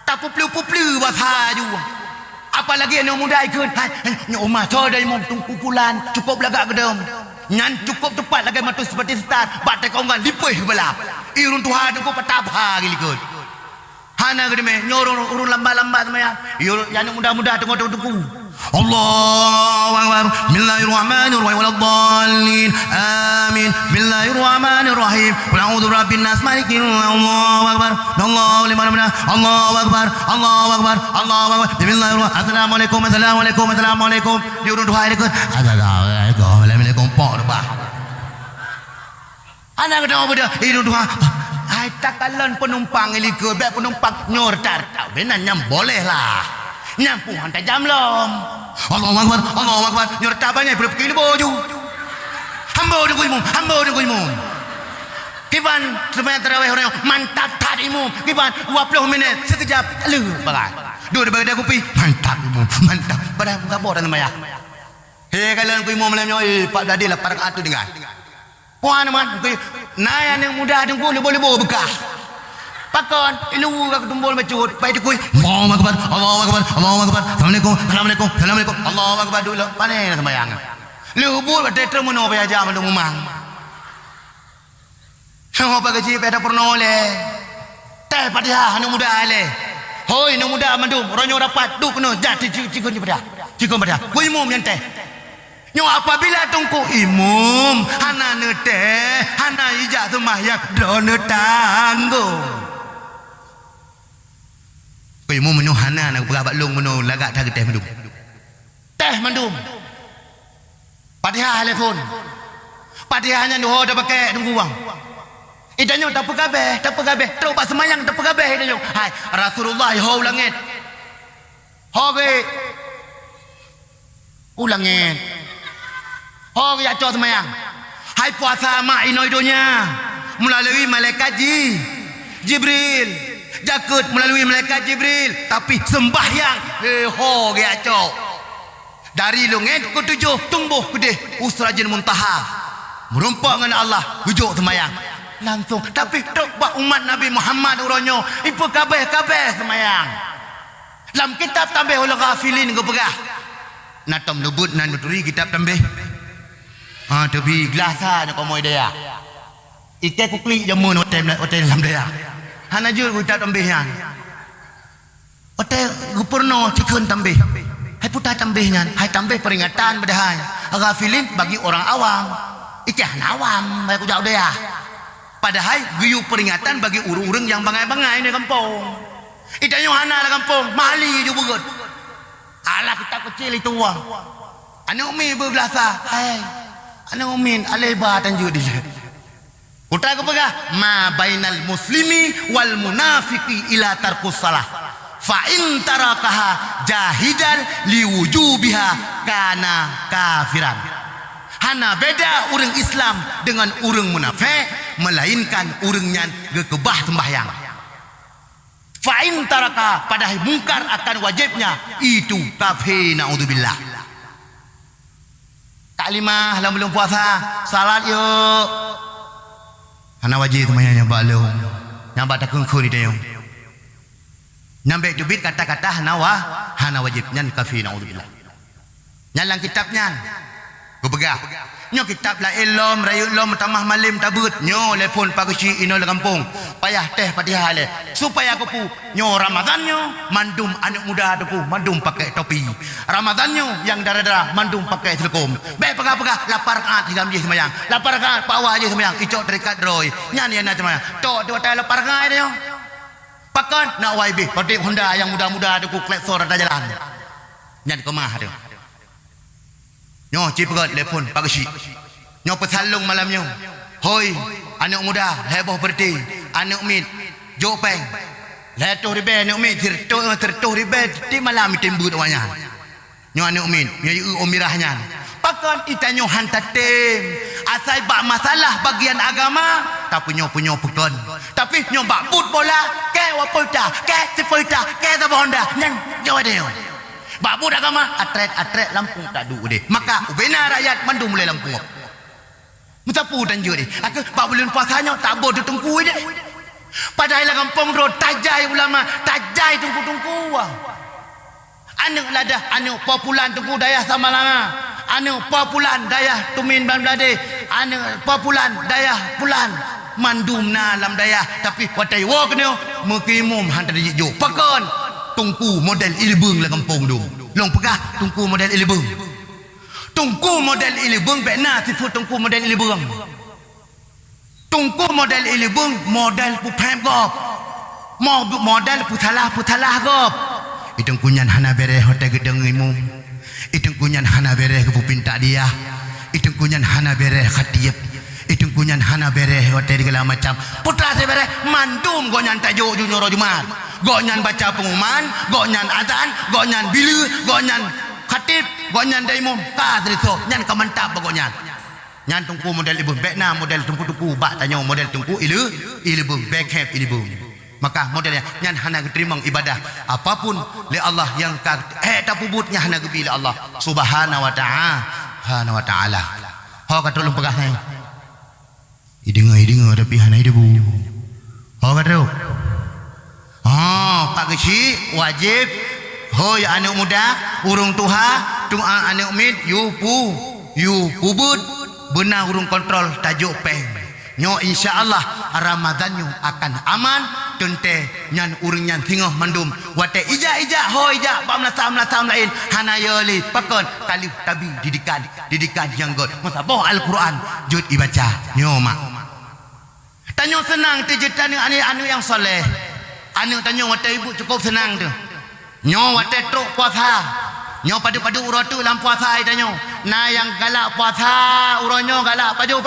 tak puplu-puplu bahasa juga apalagi yang muda ikut nya umah coda imam tungku pulan cukup lagak gedem nyan cukup tepat lagi matu seperti start batai kaungan lipih belap irun tuhan tungku patapha gilikut hana gedeme nyorong urun lamba-lamba semaya yang muda-muda tunggu Allahu Akbar Bismillahirrahmanirrahim Waladdallin Amin Bismillahirrahmanirrahim Qul a'udzu birabbin nas malikin Allahu Akbar Allahu liman hamdah Allahu Akbar Allahu Akbar Allahu Akbar Bismillahirrahmanirrahim Assalamualaikum diurun dua hari ikut Assalamualaikum pok rebah anak kena apa dia irun dua ai takalan penumpang ilikut baik penumpang nyor tar benan nyam boleh lah nyampu hantar jam lom Allahu Akbar nyor tabanya berpikir boju hamba dengan imum kiban sebenarnya terawih orang mantap tak imum kiban 20 minit sekejap lu bagai dua bagi dia kopi mantap imum mantap pada muka bodan namanya kalian ku imum malam nyoy pak dadi lah parang atu dengan puan man naya yang muda dengku boleh bekah Pakon, ilu ka tumbol macut, pai dekui. Allahu akbar, Allahu akbar, Allahu akbar. Assalamualaikum, assalamualaikum, assalamualaikum. Allahu akbar dulu. Pane sembahyang. Lu bul bade termono pe aja mandung umang. Ho pa gaji pe da porno le. Teh Fatihah anu muda le. Hoi anu muda mandum, ronyo rapat duk no jati cikun pada. Cikun pada. Ku imum yang teh. Nyo apabila tungku imum, hana ne teh, hana ija sembahyang drone tanggung. Kau mau menuh hana nak berabak long menuh lagak dah teh mandum. Teh mandum. Fatihah telefon. Fatihahnya doh dah pakai tunggu wang. Idanyo tak pegabe, tak pegabe. Terus pas semayang tak pegabe idanyo. Hai Rasulullah ho langit. Ho ge. Ulangit. Ho ge aco semayang. Hai puasa mak inoi donya melalui malaikat Jibril. Jakut melalui malaikat Jibril, tapi sembahyang ho ge aco. Dari lungit ke tujuh tumbuh gede usrajin muntaha. Merumpak dengan Allah, hujung sembahyang. Langsung tapi tok bak umat Nabi Muhammad uronyo, ipu kabeh sembahyang. Dalam kitab tambah ulul ghafilin ke pegah. Natom lubut nan nuturi kitab tambah. Tapi gelasa nak komoi dia. Ike kukli jamun hotel dalam dia. Hana jur kita tambihan. Hotel gubernur cikun tambih. Hai putar tambihnya, hai tambih peringatan padahal. Ghafilin bagi orang awam. Icah awam, baik jauh dia. Padahal guyu peringatan bagi urung-urung yang bangai-bangai di kampung. Itanyo hana di kampung, mali juga begut. Alah kita kecil itu wah. Anu umi bergelasa, hai. Anu umi aleba tanjur dia. Utai kepegah ma bainal muslimi wal munafiqi ila tarkus salah fa in tarakaha jahidan liwujubiha kana kafiran. Hana beda urang Islam dengan urang munafik melainkan urangnya gekebah sembahyang. Fa in taraka padahal mungkar akan wajibnya itu kafir naudzubillah. Kalimah dalam belum puasa salat yuk. Hana wajib semuanya nyambak lu. Nyambak tak kengkau ni dia. Nyambak jubit kata-kata hana wajib. Nyan kafir na'udzubillah. Nyalang kitabnya. Ku pegah. Nyo kitab la ilom, rayu ilom, tamah malim, tabut. Nyo lepon pagisi ino le kampung. Payah teh Fatihah le. Supaya aku pu. Nyo Ramadan nyo, mandum anak muda tu pu. Mandum pakai topi. Ramadan nyo, yang darah-darah, mandum pakai telekom. Baik pegah-pegah, lapar kat hingga menjih semayang. Lapar kat, pawa je semayang. Icok terikat droi. Nyan nak semayang. Tok, tu atas lapar kat dia. Pakan, nak YB. Patik Honda yang muda-muda tu pu. Kleksor ada jalan. Nyan kemah tu. Nyo cipegat telefon pagi. Nyo pesalung malamnya. Hoi, anak muda heboh berti. Anak mit jopeng. Letuh ribe anak mit tertuh ribe di malam timbu doanya. Nyo anak mit nyo umirahnya. Pakan itanyo hantatem. Asal bak masalah bagian agama tapi nyo punyo pekon. Tapi nyo bak but bola ke wapulta, ke sifuita, ke tabonda. Nyan jawa dia. Babur agama atret Lampung tak du deh. Maka ubena rakyat mandu mulai Lampung. Mutapu dan juri. Aku bak bulan puasanya tak bodoh tungku deh. Padahal kampung ro tajai ulama, tajai tungku-tungku. Anu ladah, anu populan tungku dayah sama lama. Anu populan dayah tumin ban belade. Anu populan dayah pulan. Mandum na lam dayah tapi watai wok ni mukimum hantar jo. Pakon tungku model ilbung la kampung dum. Long pegah tungku model ilbung. Tungku model ilbung bekna sifut tungku model ilbung. Tungku model ilbung model pupem gop. Model putalah gop. Itong kunyan hana bere hotel gedeng imum. Itong kunyan hana bere ke pupinta dia. Itong kunyan hana bere khatiep. Itong kunyan hana bere hotel segala macam. Putra saya bere mandum gonyan tajuk nyoro Jumat. Gonyan baca pengumuman, gonyan azan, gonyan bilu, gonyan khatib, gonyan daimum, kadriso, nyan kamantap gonyan. Nyan tungku model ibu, bekna model tungku bak tanya model tungku ibu, backhand ibu. Maka modelnya nyan hana keterimang ibadah apapun le Allah yang tapubutnya hana kebi le Allah subhanahu wa ta'ala. Ho kata ulun pegah saya. Idengar tapi hana ide bu. Ho kata hak kecil wajib. Hoi anak muda, urung tuha, tung anak mid, you pubut, benar urung kontrol tajuk peng. Nyo insyaallah Ramadan nyo akan aman, tente nyan urung nyan tengah mandum. Wate ija hoi ija, pamlatam lain hanayoli pakon kali tabi didikan yang god. Masabah Al-Quran jud ibaca nyo mak. Tanyo senang tejetan anu yang soleh. Anu tanyo wate ibu cukup senang tu. Nyo wate truk puasa. Nyo padu uratu dalam puasa itanyo. Na yang galak puasa uronyo galak paju.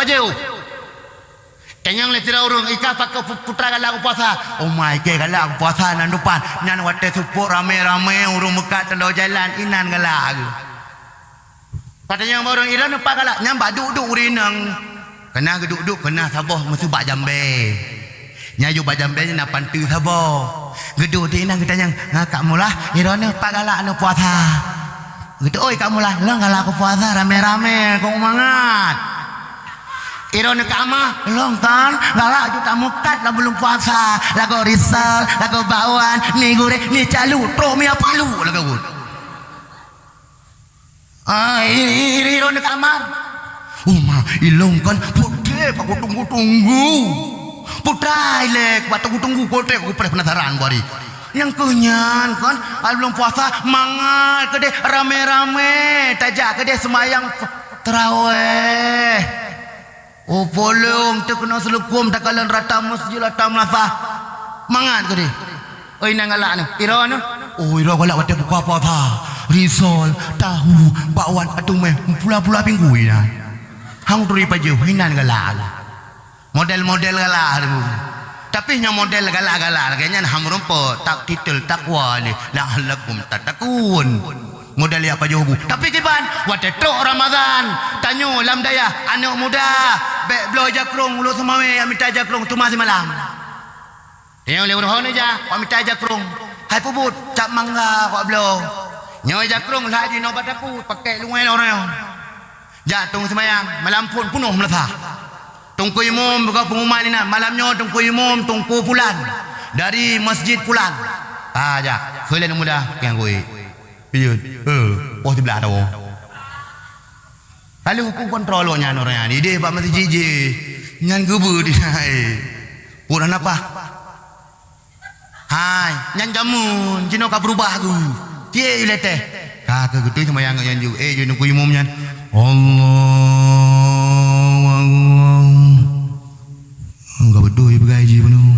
Kenyang le tira urung ika pakai putra galak puasa. Oh my god galak puasa nan depan. Nyan wate supuk rame-rame urung mekat tendau jalan inan galak. Katanya orang Iran apa galak nyambak duduk urinang. Kena duduk kena saboh mesti bak jambe. Nyayu bak jambe nya pantu saboh. Geduk di nang kita yang kak mulah Iran apa galak anu puasa. Gitu oi kamu lah lo galak aku puasa rame-rame kau mangat. Iron kama long kan galak juta mukat lah belum puasa lagu risal lagu bauan ni gore ni calu tro mi apalu lagu Iron kamar ilong kan putih aku tunggu putra ilek buat tunggu putih aku penasaran bari yang kenyan kan belum puasa mangal kedai rame-rame tajak kedai semayang terawih. Oh bolong tu kena selukum tak kalan rata masjid rata melasa mangat kedai. Oi nang galak ni Ira ni. Oh Ira galak wate buka puasa risol tahu bakwan atung meh pula-pula minggu ina. Hang turi paju hinan galak. Model-model galak tu. Tapi yang model galak-galak kayaknya ham rumput tak titel takwa ni la'allakum tatakun. Model apa jobu. Tapi kiban wate tok Ramadan tanyo lam daya anak muda bek blow jakrung ulu semawe amita jakrung tu masih malam. Yang le urang ni ja amita jakrung. Hai pubut cap mangga kok blow. Nyoy jakrung lah di nobat aku pakai lungai orang. Jatung semayang malam pun penuh melasa. Tungku imam buka pengumuman ni malamnya tungku imam tungku pulan dari masjid pulan. Ja kalian muda yang gue. Iya, oh di belah tu. Lalu hukum kontrol lo nyan orang ni dia pak mati jiji, nyan gebu di sana. Puran apa? Hai, nyan jamun, jino kau berubah aku. Cie ilete. Kakak gitu sama yang nyan ju, jino ku imum nyan. Allah, enggak betul ibu gaji penuh.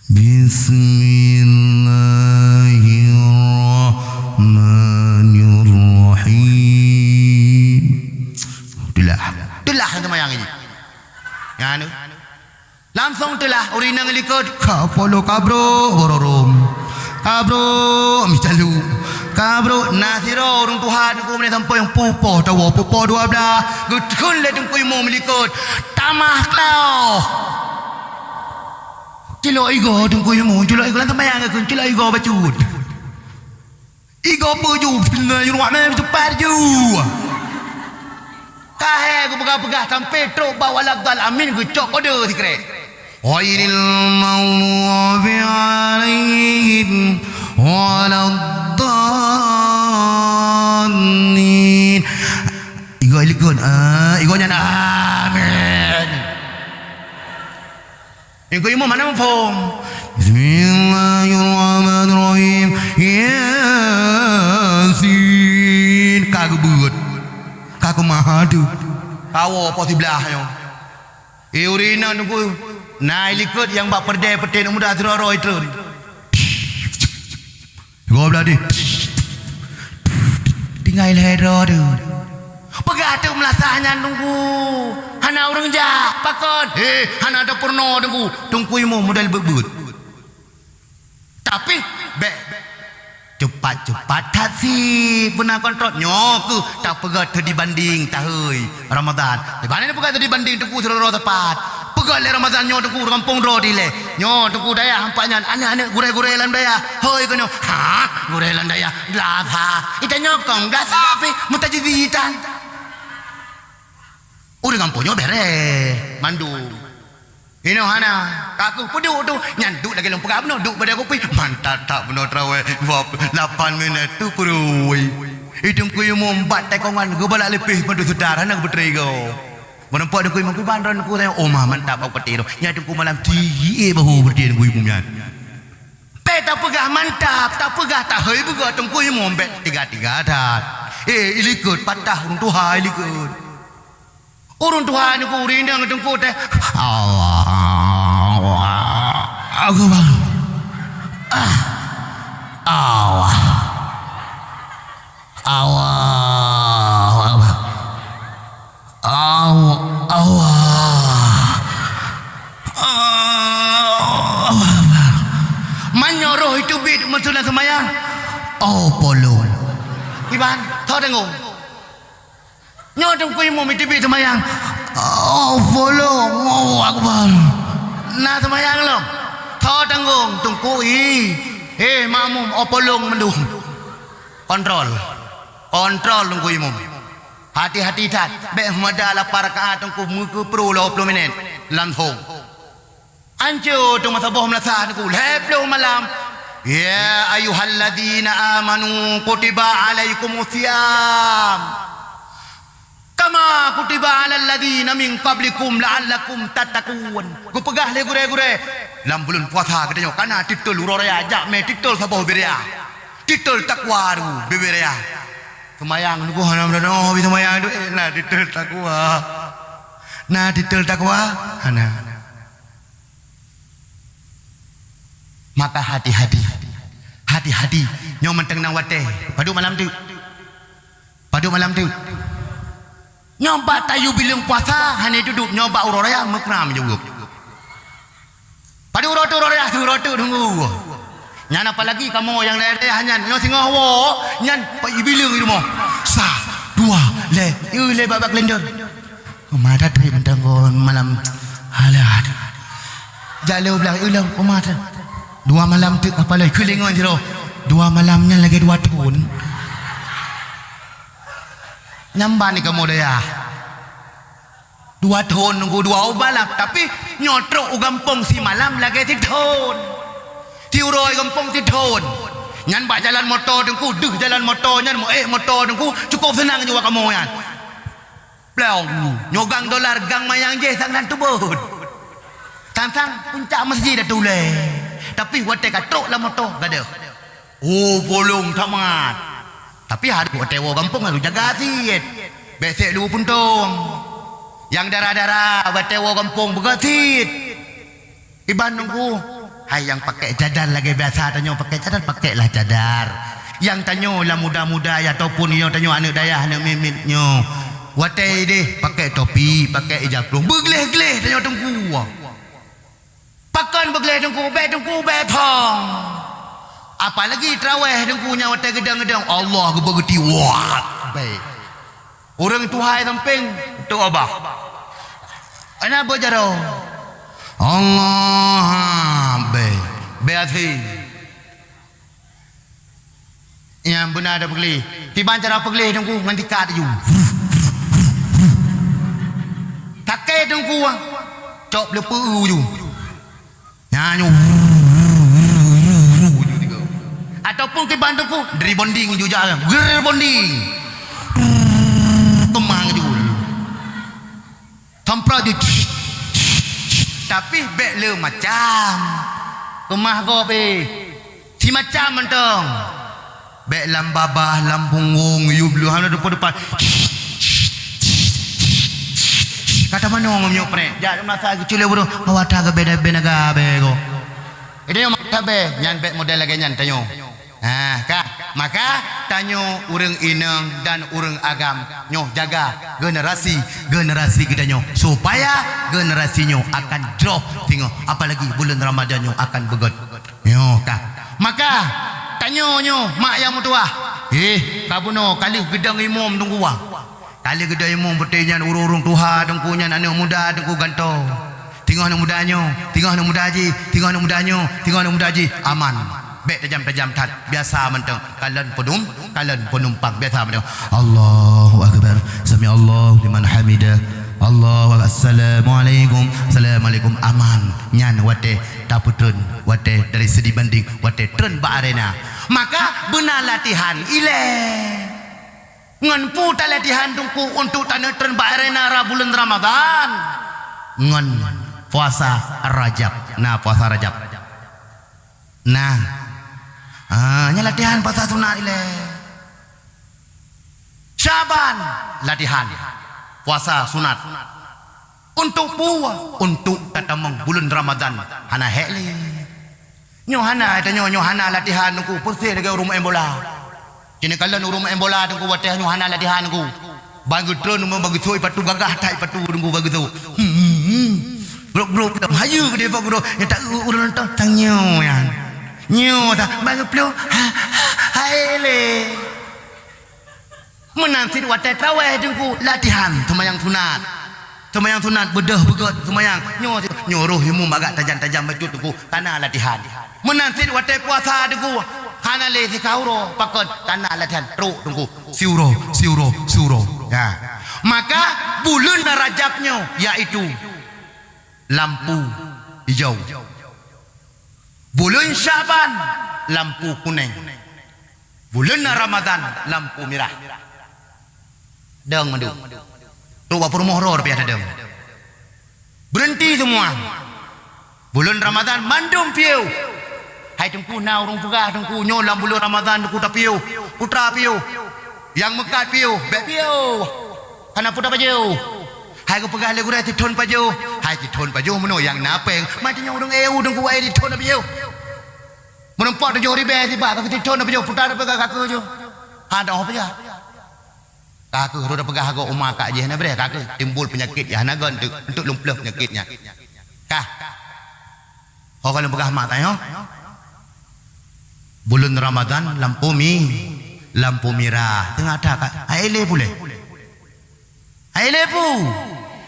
Bismillahirrahmanirrahim. Itulah yang ini. Yang anu. Langsung itulah urinang likod. Kapolo kabro bororom. Kabro micalu. Kabro nasiro urung Tuhan ku meneh sampai yang pupo tawo pupo 12. Gutun le tungku imum likod. Tamah kau. Cilo igo tungku ilmu cilo igo lan tambayang aku cilo igo bacut igo puju bismillah rahman cepat ju kahe aku pegah-pegah sampai truk bawa lagdal amin gecok kode sikre ghairil maghdubi alaihim waladdallin igo ilikun igo nya amin. Yang kau imam mana mufum? Bismillahirrahmanirrahim. Yasin. Kau buat. Kau mahadu. Kau apa di belahnya? Urina nunggu. Nah ilikut yang bak perdeh muda teroro itu. Kau belah di. Tinggal hero tu. Pegah tu melasahnya nunggu. Hana orang jah pakon. Hana ada purno tunggu. Tungku imu modal bebut. Tapi cepat-cepat hati pernah kontrol nyoku tak pegah tu dibanding tahun Ramadan. Di mana pegah tu dibanding tungku seluruh tepat. Pegah le Ramadan nyo tungku kampung rodi le. Nyo tungku daya hampanya anak-anak gure-gure lan daya. Hoi kono. Ha gure lan daya. Glasa. Ita nyokong glasa tapi mutajiditan. Udah kampungnya beres, mandu. Ini hana. Aku peduk tu nyanduk lagi lom pegang benar duk pada kopi mantap tak benar terawih 8 minit tu perui itu ku yang membat tekongan ku balak lebih pada saudara nak berteriga menampak aku yang bandron ku tengok oh mantap aku petir nyaduk ku malam tinggi bahu bertian ku ibu nyan tak pegah mantap tak pegah tak hai pegah tengku yang membet tiga-tiga dah ilikut patah urung Tuhan ilikut urung Tuhan aku rindang tengku teh aku bang menyuruh itu bid mensulah semayang polong iban tahu tengok nyodong ku imu itu bid semayang polong akbar nah semayang lo tahu tengok tungku mamum polong mendung kontrol tungku imu hati-hati tat bek madalah para kaat tungku muka pro 20 minit lanthong anjo tu masa boh melasa aku leblo malam ya ayyuhalladzina amanu kutiba alaikumusiyam kama kutiba alal ladzina min qablikum la'allakum tattaqun ku pegah le gure-gure lam bulan puasa katanya kana titul uraya ajak me titul saboh beria titul takwa ru beberia semayang nu hanam no bi semayang tu nah titul takwa hana maka hati-hati nyo menteng nang wate padu malam tu nyoba tayu bilang puasa hanya duduk nyoba uroraya mekram juga padu rotu tunggu nyan apa lagi kamu yang leleh hanya nyo singoh wo nyan pa ibilang itu mo sa dua le babak lendor mata tri menteng malam halat jalo belah ulang mata 2 malam tu apa lagi kelingon jero 2 malamnya lagi 2 tahun nyamban ni kamu dah ya 2 tahun nunggu 2 balap tapi nyotrok gampong si malam lagi 3 tahun tiuroi gampong 3 tahun nyan bak jalan motor dengku jalan motor nyan motor dengku cukup senang juga kamu yan pleong nyogang dolar gang mayang je sang dan tubut tantang puncak masjid dah tule tapi wate katrok lah motor gada bolong tak mangat tapi hari wate wo kampung lu jaga asit besek lu puntung yang darah-darah wate wo kampung begatit iban nunggu hai yang pakai cadar lagi biasa tanya pakai cadar pakailah cadar yang tanya lah muda-muda ataupun yang tanya anak dayah anak mimitnya wate deh pakai topi pakai hijab pelung begleh-gleh tanya tunggu pakan begleh dengku betong apalagi terawih dengkunya watai gedang-gedang Allah kebergeti wah baik orang itu hai samping tu abah ana bojaro Allah baik yang benar ada begleh tiban cara begleh dengku nganti kat ju takai dengku cop lepu ju nyanyi ataupun ke bandungku dari bonding juga bonding kemang juga tampra je tapi bek le macam kemah go be si macam mentong bek lam babah lam punggung yub lu hana depan kata mana orang nyok pre jak masa kecil bodoh awata ke beda ga bego ide yang mata be nyan bet model lagi nyan tanyo maka tanyo urang inang dan urang agam nyo jaga generasi kita nyo supaya generasi nyo akan drop tengok apalagi bulan Ramadan nyo akan begot nyo maka tanyo nyo mak yang mutua kabuno kali gedang imam tunggu wang kali gedai mu bertanya urung Tuhan dengkunya anak muda dengku ganto tengok anak mudanya tengok anak muda haji tengok anak muda haji aman bek tajam tat biasa mentang kalian penumpang biasa mentang Allahu akbar sami Allah liman hamidah Allah assalamualaikum assalamualaikum aman nyan wate taputun wate dari sedi banding wate tren ba arena maka benar latihan ile ngan pu ta latihan tungku untuk tanah tren ba arena ra bulan Ramadan ngan puasa Rajab nah puasa Rajab nah nya latihan puasa sunat ile Syaban latihan puasa sunat untuk puah untuk tatamang bulan Ramadan hana heli nyo hana tanya nyo hana latihan ku persih lagi rumah embola kini kala rumah embola tungku wateh nyo hana latihan ku bagi tron bagi soi patu gagah tai patu tungku bagi tu grup hayu ke dia bagi ya tak urang tang nyo ya nyo tak bagi plu haile menanti watai traweh dengku latihan semayang sunat bedah begot semayang nyuruh ilmu bagak tajam-tajam baju dengku tanah latihan menanti watai puasa dengku kana le sikauro pakon tanah latihan ro dengku siuro ya maka bulan Rajabnya yaitu lampu hijau bulan Syaban lampu kuning bulan Ramadan lampu merah deng mandu tu wapur mohor biasa deng berhenti semua bulan Ramadan mandum piu hai tengku na urung pegah tengku nyolam bulan Ramadan tengku ta piu putra piu yang mekat piu bek piu kana putra paju hai ku pegah le gurai titon paju hai titon paju meno yang napeng mati nyorong eu tengku ai titon piu menempat jo ribe tiba ka titon paju putra pegah kaku jo ada apa ya kaku roda pegah go umma kak je na bre kaku timbul penyakit ya nagon untuk lumpuh penyakitnya kah kalau pegah mak tayo bulan Ramadan lampu merah tengah ada kak aile pule aile pu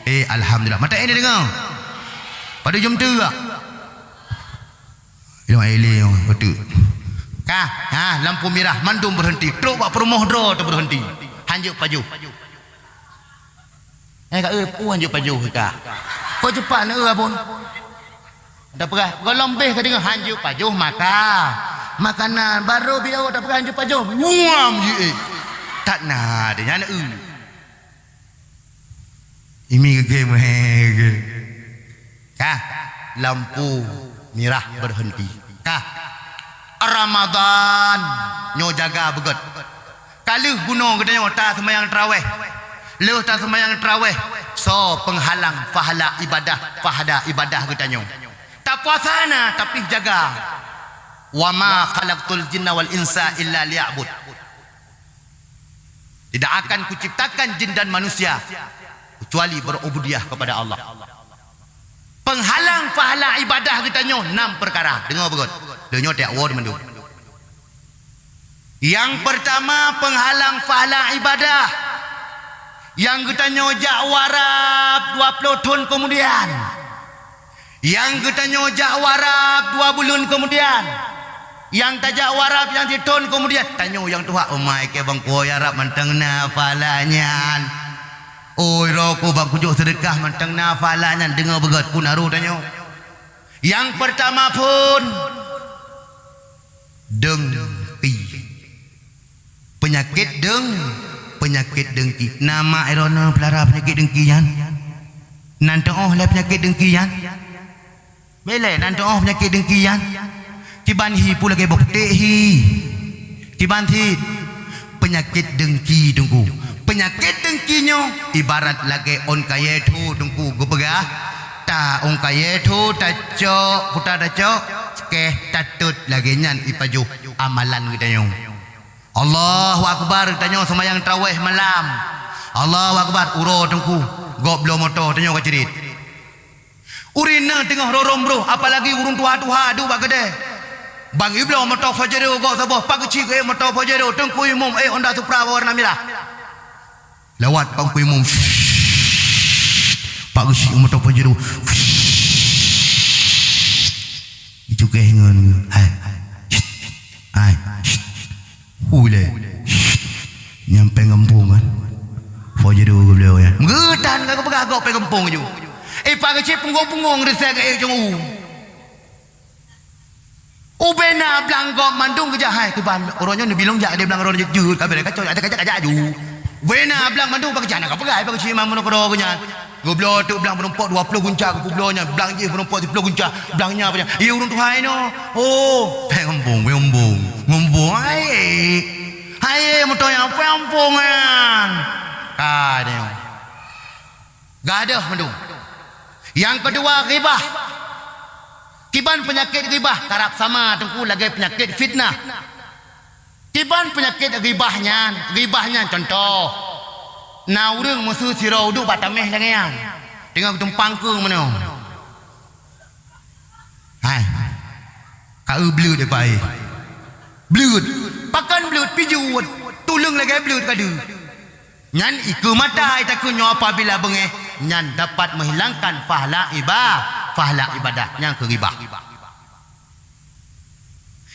alhamdulillah mata ini dengar pada jam 3 ilmu aile betul kah lampu merah mandum berhenti truk bak perumoh dro tu berhenti hanjuk paju kak hanjuk paju kak kau cepat nak pun dah perah kau lembih ke dengan hanjuk paju maka makanan baru biar dah perah hanjuk paju nguam je tak nak dia nak ini ke game kah lampu merah berhenti kah Ramadan nyo jaga begot kalau gunung katanya tak semayang tarawih leh tak semayang tarawih so penghalang pahala ibadah katanya tak puasa na tapi jaga wa ma khalaqtul jinna wal insa illa liya'bud tidak akan kuciptakan jin dan manusia kecuali berubudiyah kepada Allah penghalang pahala ibadah katanya 6 perkara dengar begot denyo tak word mendu yang pertama penghalang pahala ibadah yang katanya jak warab 20 tahun kemudian yang katanya jak warab 2 bulan kemudian yang tajak warab yang 1 tahun kemudian tanya yang tua umai ke bang ko ya rab manteng na pahalanya oi roko bang kujuk sedekah manteng na pahalanya dengar begot pun aru tanya yang pertama pun dengki penyakit dengki nama irona pelara penyakit dengki yan nanti lah penyakit dengki yan bele nanti penyakit dengki yan kiban hi pula ke bokte hi kiban hi penyakit dengki tunggu penyakit dengkinya ibarat lagi on kaya tu tunggu gupegah ta on kaya tu ta cok putar ta cok ke tatut lagi nyan ipaju amalan kita nyong Allahu Akbar tanya semayang tarawih malam Allahu Akbar uro tengku goblo motor tanya ke cerit urina tengah rorom bro apalagi urung tua-tua adu bagade bang iblo motor fajero go sabo pagci ke motor fajero tengku imum Honda Supra warna merah lewat bang imum pagci motor fajero itu ke ngon hai ule nyampe ngampungan fajero beliau ya ngedan kagak pegah gok pe kampung ju. Pagi cip punggung-punggung resek jong Ubena bilang gok mandung kerja hai ke ban orangnya ni bilang jak dia bilang orang jujur kabeh kacau ada kajak ju. Ubena bilang mandung pakai jana ka pegai pakai cip mamun ko nya. Goblok tu bilang penumpuk 20 gunca ke publonya bilang je penumpuk 10 gunca bilangnya apa ya urang Tuhan no. Oh, pe kampung ngombong hai motor yang kampungan. Kadang gadah mandung. Yang kedua ghibah. Kiban penyakit ghibah karap sama tengku lagi penyakit fitnah. Kiban penyakit ghibahnya contoh. Na urang musuh sirau duk batameh jangan. Tengah tumpang ke mana. Hai. Kau blut de pai. Blut. Pakan blut pijut. Tulung lagi blut kadu. Nyan iku mata itaku nyo apabila bengeh nyan dapat menghilangkan pahala ibadah yang keribah.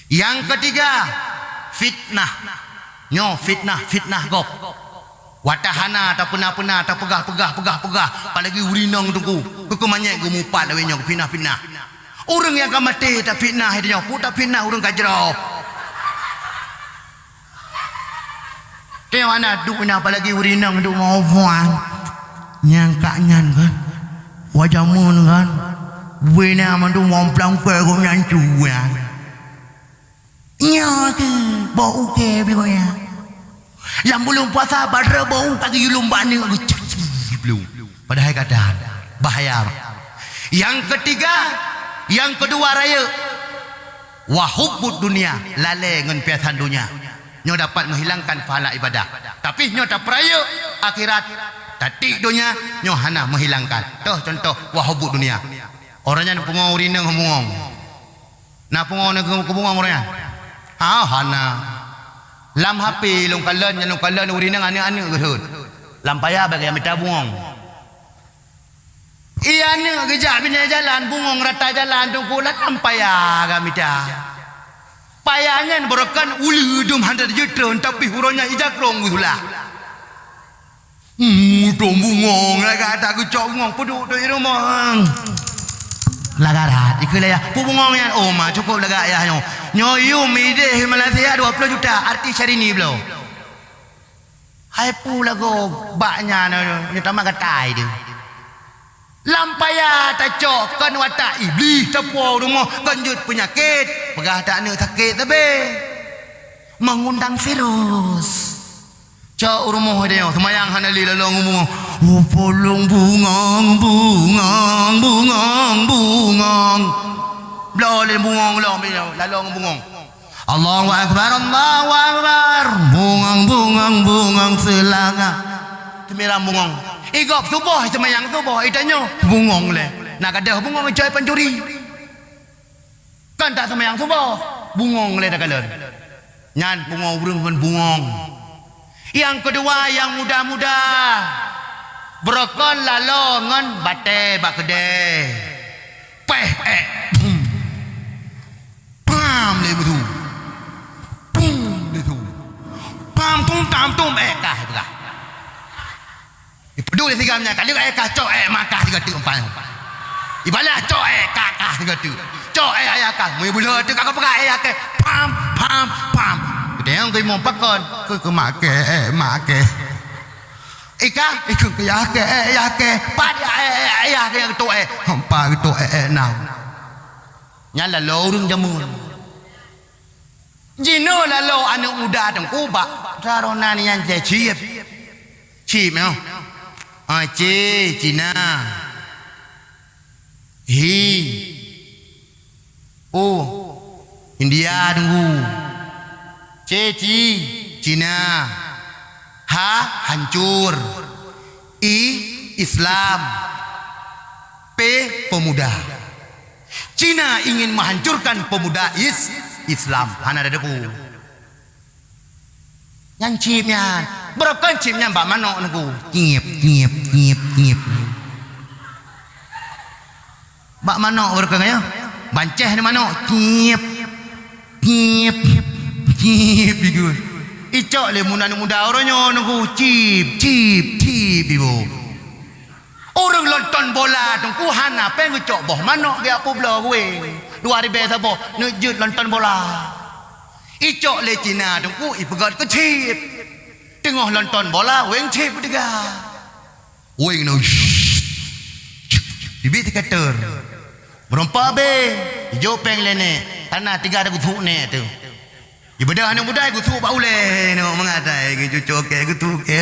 Yang ketiga fitnah. Nyo fitnah gop. Watahana atau pena atau pegah apalagi urinang tunggu kekemanya gumupat awe nyo fitnah. Orang yang kamate tak fitnah dia puta fitnah orang kajrau. Dia mana duknya apalagi urinang duk mau buang. Nyangka nyan kan. Wajamun kan. Wena mandu ngomplang ke ko nyan cuya. Nya ke bau ke bigoya. Lam belum puasa badra bau kaki lumban ni belum. Padahal keadaan bahaya. Yang ketiga, yang kedua raya wahubbud dunia, lalai ngan piasan dunia. Nyo dapat menghilangkan pahala ibadah. Tapi nyo tak peraya akhirat. Tatik dunia nyo hana menghilangkan. Tuh contoh wahubbud dunia. Orangnya nak pungong urina ngomong. Nak pungong nak kebungong orangnya. Hana. Lam HP long kalan urina ane gerut. Lam payah bagi minta bungong. Iya ni kejap bina jalan bungong rata jalan tunggu lam payah kami dah. Payahnya berakan ulu dum hantar jutron tapi huranya ijakrong gula. Dom bungong laga tak kecok bungong peduk tu rumah. Laga dah ikut ya. Bungongnya oh mah cukup laga ya nyo. Nyo yu mide Malaysia 20 juta artis hari ni belum. Hai pu lago baknya ni tamak katai dia. Lampaya tacok kan watak iblis tepuh rumah kanjut penyakit pegah tak nak sakit tapi mengundang virus cak rumah dia semayang hanali lalong ngomong polong bungang boleh bungang lalong bungang Allahu akbar bungang selanga temiram bungang igop subuh semayang subuh itanya bungong le nak ada bungong coy pencuri kan tak semayang subuh bungong le dah kalan nyan bungong urang kan bungong. Yang kedua yang muda-muda berokon lalongan bate bakede peh pam le betu pam tum tam tum kah berah peduli tigamnya kali kacau makah tiga tu umpan. Ibalah cok kakah tiga tu. Cok ayakah mu bula tu kakak pegang ayake pam. Dia ngoi mo pakon ke make. Ika ikut ke ayake pad ayake yang tu hampa tu now. Nyala lorung jamun. Jino lalu anak muda tong kubak. Sarona ni yang ciep. Ciep no. Cina India tunggu Cina hancur Islam P pemuda Cina ingin menghancurkan pemuda Islam hana ada depu yang cipnya berapa cipnya mbak manok nunggu ngiep mbak manok berapa ya banceh ni manok ngiep gitu icok le muda orangnya nunggu cip ibu Orang nonton bola tungku hana peng ngecok boh manok dia apa belah gue. 2000 sabo nejut nonton bola. Icok le Cina tungku ipegat ke chip. Tengah nonton bola weng chip dega. Weng no. Bibit kater. Berompa be. Ijo peng lene. Tanah 3 ada gutuk ne tu. Ibadah anak muda gutuk bau le no mengatai ke cucok ke gutuk ke.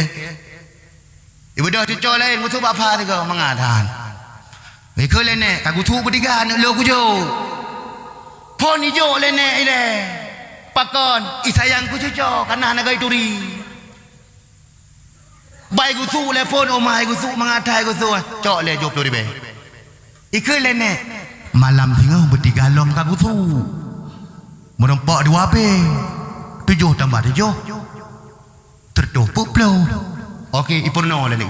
Ibadah cucok lain gutuk apa tu kau mengatan. Ke lene ka gutuk bertiga nak lo kujo. Pon ijo lene ile. Pakon isayang ku cucok kana nagai turi. Bai gutuk le pon omai gutuk mengatai gutuk. Cok le 20 ribu. Ke lene malam tinggal bertiga lom ka gutuk. Merempak 2 ape 7 tambah 7 tertuh puplau. Okey ipurno lah ni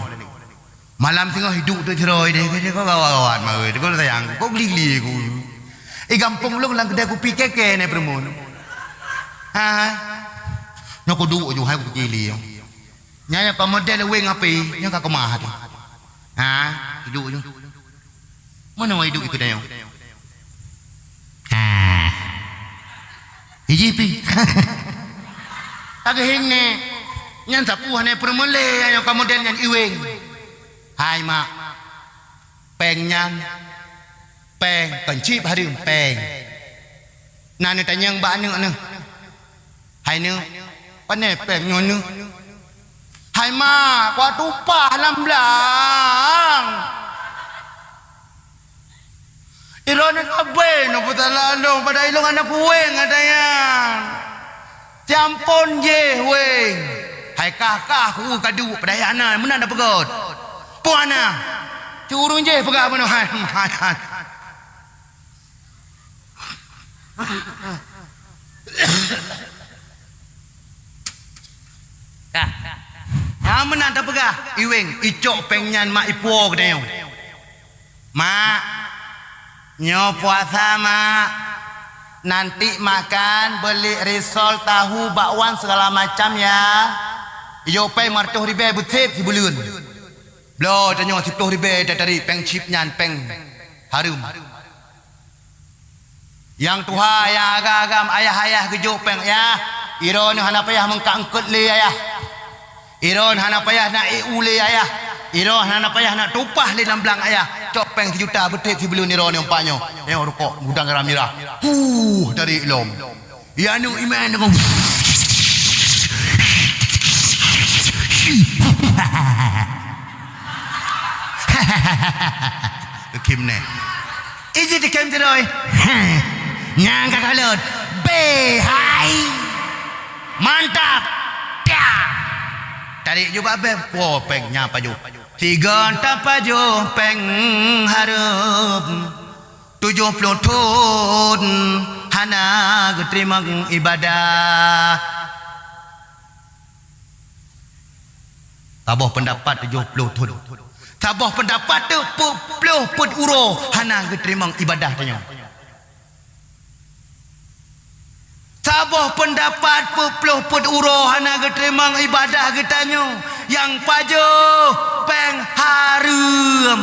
malam tengah hidup tu cerai dia kau kawan mau dia kau sayang kau geli ku gampang lu lang kedai kopi keke ni permun ha nya ko duk ju hai ku geli nya ka model weng ape nya ka kemah tu ha hidup ju mana mau hidup ikut dia Ijipi. Agak ne nyan sapu hane permule ayo kemudian nyan iweng. Hai mak. Peng nyan. Peng kencip hari peng. Nani tanyang ba anu anu. Hai nu. Pane peng nyon nu. Hai mak, kwa tupah lamblang. Iron kabe no putalalong pada ilong anak kuweng adanya. Campon je weng. Hai kakak ku kadu pedayana mana ada pegot. Puana. Curung je pegak mana hai. Ya mana ada pegak. Iweng icok pengyan mak ipo kedayong. Mak nyo puasa mak nanti makan beli risol tahu bakwan segala macam ya. Yo pay martuh ribe butik di bulun. Blo tanyo 10 ribe dari peng chip nyan peng harum. Yang tuha yang agam ayah-ayah gejuk peng ya. Iron hana payah mengkangkut le ayah. Iron hana payah nak iule ayah. Iron hana payah nak tupah le lamblang ayah. Copeng 1 juta betik si belum ni ron yang panyo. Yang rokok gudang garam merah. Dari lom. Ya nu iman dengan Kim ne. Iji di kem teroi. Nyang kakalot. Be hai. Mantap. Tarik juga be. Wo peng nya paju. 3 tapaju peng harup 70 tahun hana terima ibadah. Tabah pendapat 70 tahun. Tabah pendapat tu 40 put uro hana terima ibadah tanya. Tabah pendapat 40 put uro hana terima ibadah getanyo. Yang paju peng harum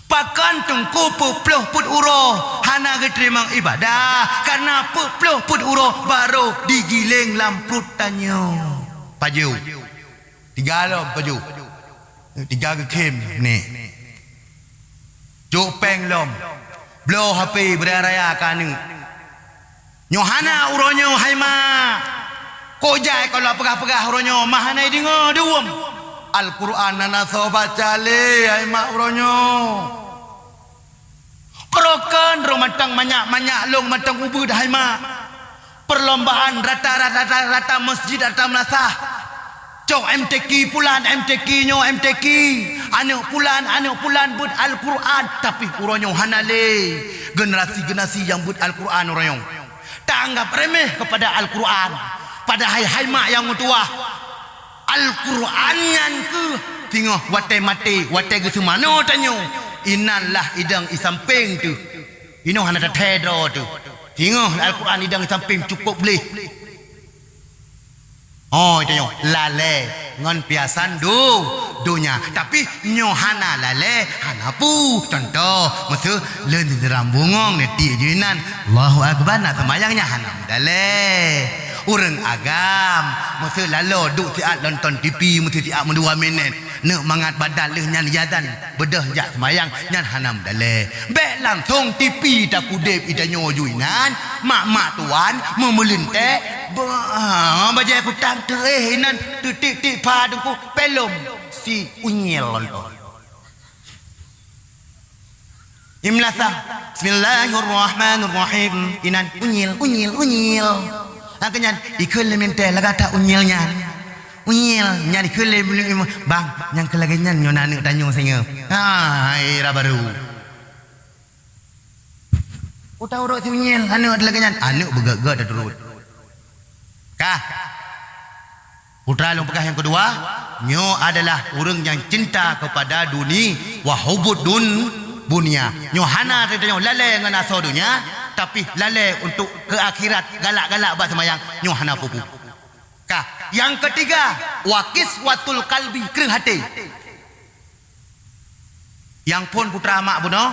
pakan tungku 40 put uro hana terima ibadah karena 40 put uro baru digiling lamput tanyo paju 3 lom paju 3 kem ni juk peng lom blow HP beraya kanu nyohana uronyo haima kojai kalau pegah-pegah uronyo mahana dingo duum Al-Quran nana sobat cale ai mak uronyo perokan romatang manyak long matang ubud hai mak perlombaan rata masjid rata melasah cok MTQ pulan MTQ nyo MTQ anu pulan bud Al-Quran tapi uronyo hanale generasi yang bud Al-Quran uronyo tak anggap remeh kepada Al-Quran pada hai mak yang tua Al-Quran yang ke tengok wate mati wate ke semano tanyo inallah idang isamping tu ino hana tetedro tu tengok Al-Quran idang isamping cukup boleh oh tanyo lale ngon piasan du dunia. Tapi nyo hana lale hana pu. Contoh masa leun rambungong neti jinan Allahu akbar nak semayangnya hana dale. Urang agam masa lalo duk tiat nonton TV mesti tiat 2 minit nak mangat badan leh nyan yadan bedah jak semayang nyan hanam dale. Bek langsung TV tak kudep idanyo juinan mak tuan memelintek bajai kutang nan titik pa dengku pelom si unyil lonto. Imlasa bismillahirrahmanirrahim inan unyil akanyan ikul lemente lagata unyilnya unyil nyan ikul bang yang kelaganyan nyo nanek tanyo singa hai rabaru utau si unyil anek kelaganyan anek bergagak dah turut kah putra long pekah yang kedua nyo adalah orang yang cinta kepada dunia wa hubudun bunia nyo hana tanya lale dengan aso dunia tapi lalai untuk ke akhirat galak-galak buat semayang nyo hana pupu. Kah yang ketiga wakis watul kalbi kereng hati. Yang pun putra mak buno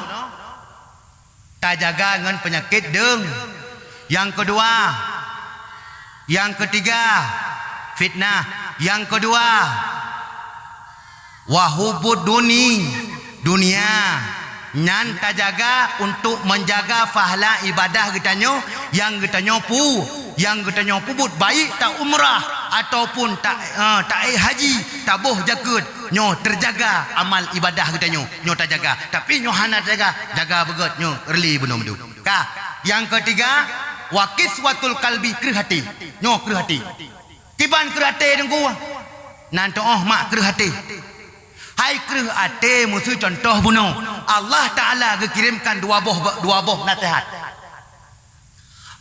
tak jaga dengan penyakit deng. Yang kedua yang ketiga fitnah. Yang kedua wahubud dunia nyan tak jaga untuk menjaga pahala ibadah getanyo yang getanyo pubut baik tak umrah ataupun tak haji tabuh jakut nyo terjaga amal ibadah getanyo nyo tak jaga tapi nyo hana jaga begot nyo early benom tu kah yang ketiga wakis watul kalbi kereh hati nyo kereh hati kiban kereh hati dengku nanti mak kereh hati. Hai kereh ate musuh contoh buno Allah Ta'ala kirimkan dua boh nasihat.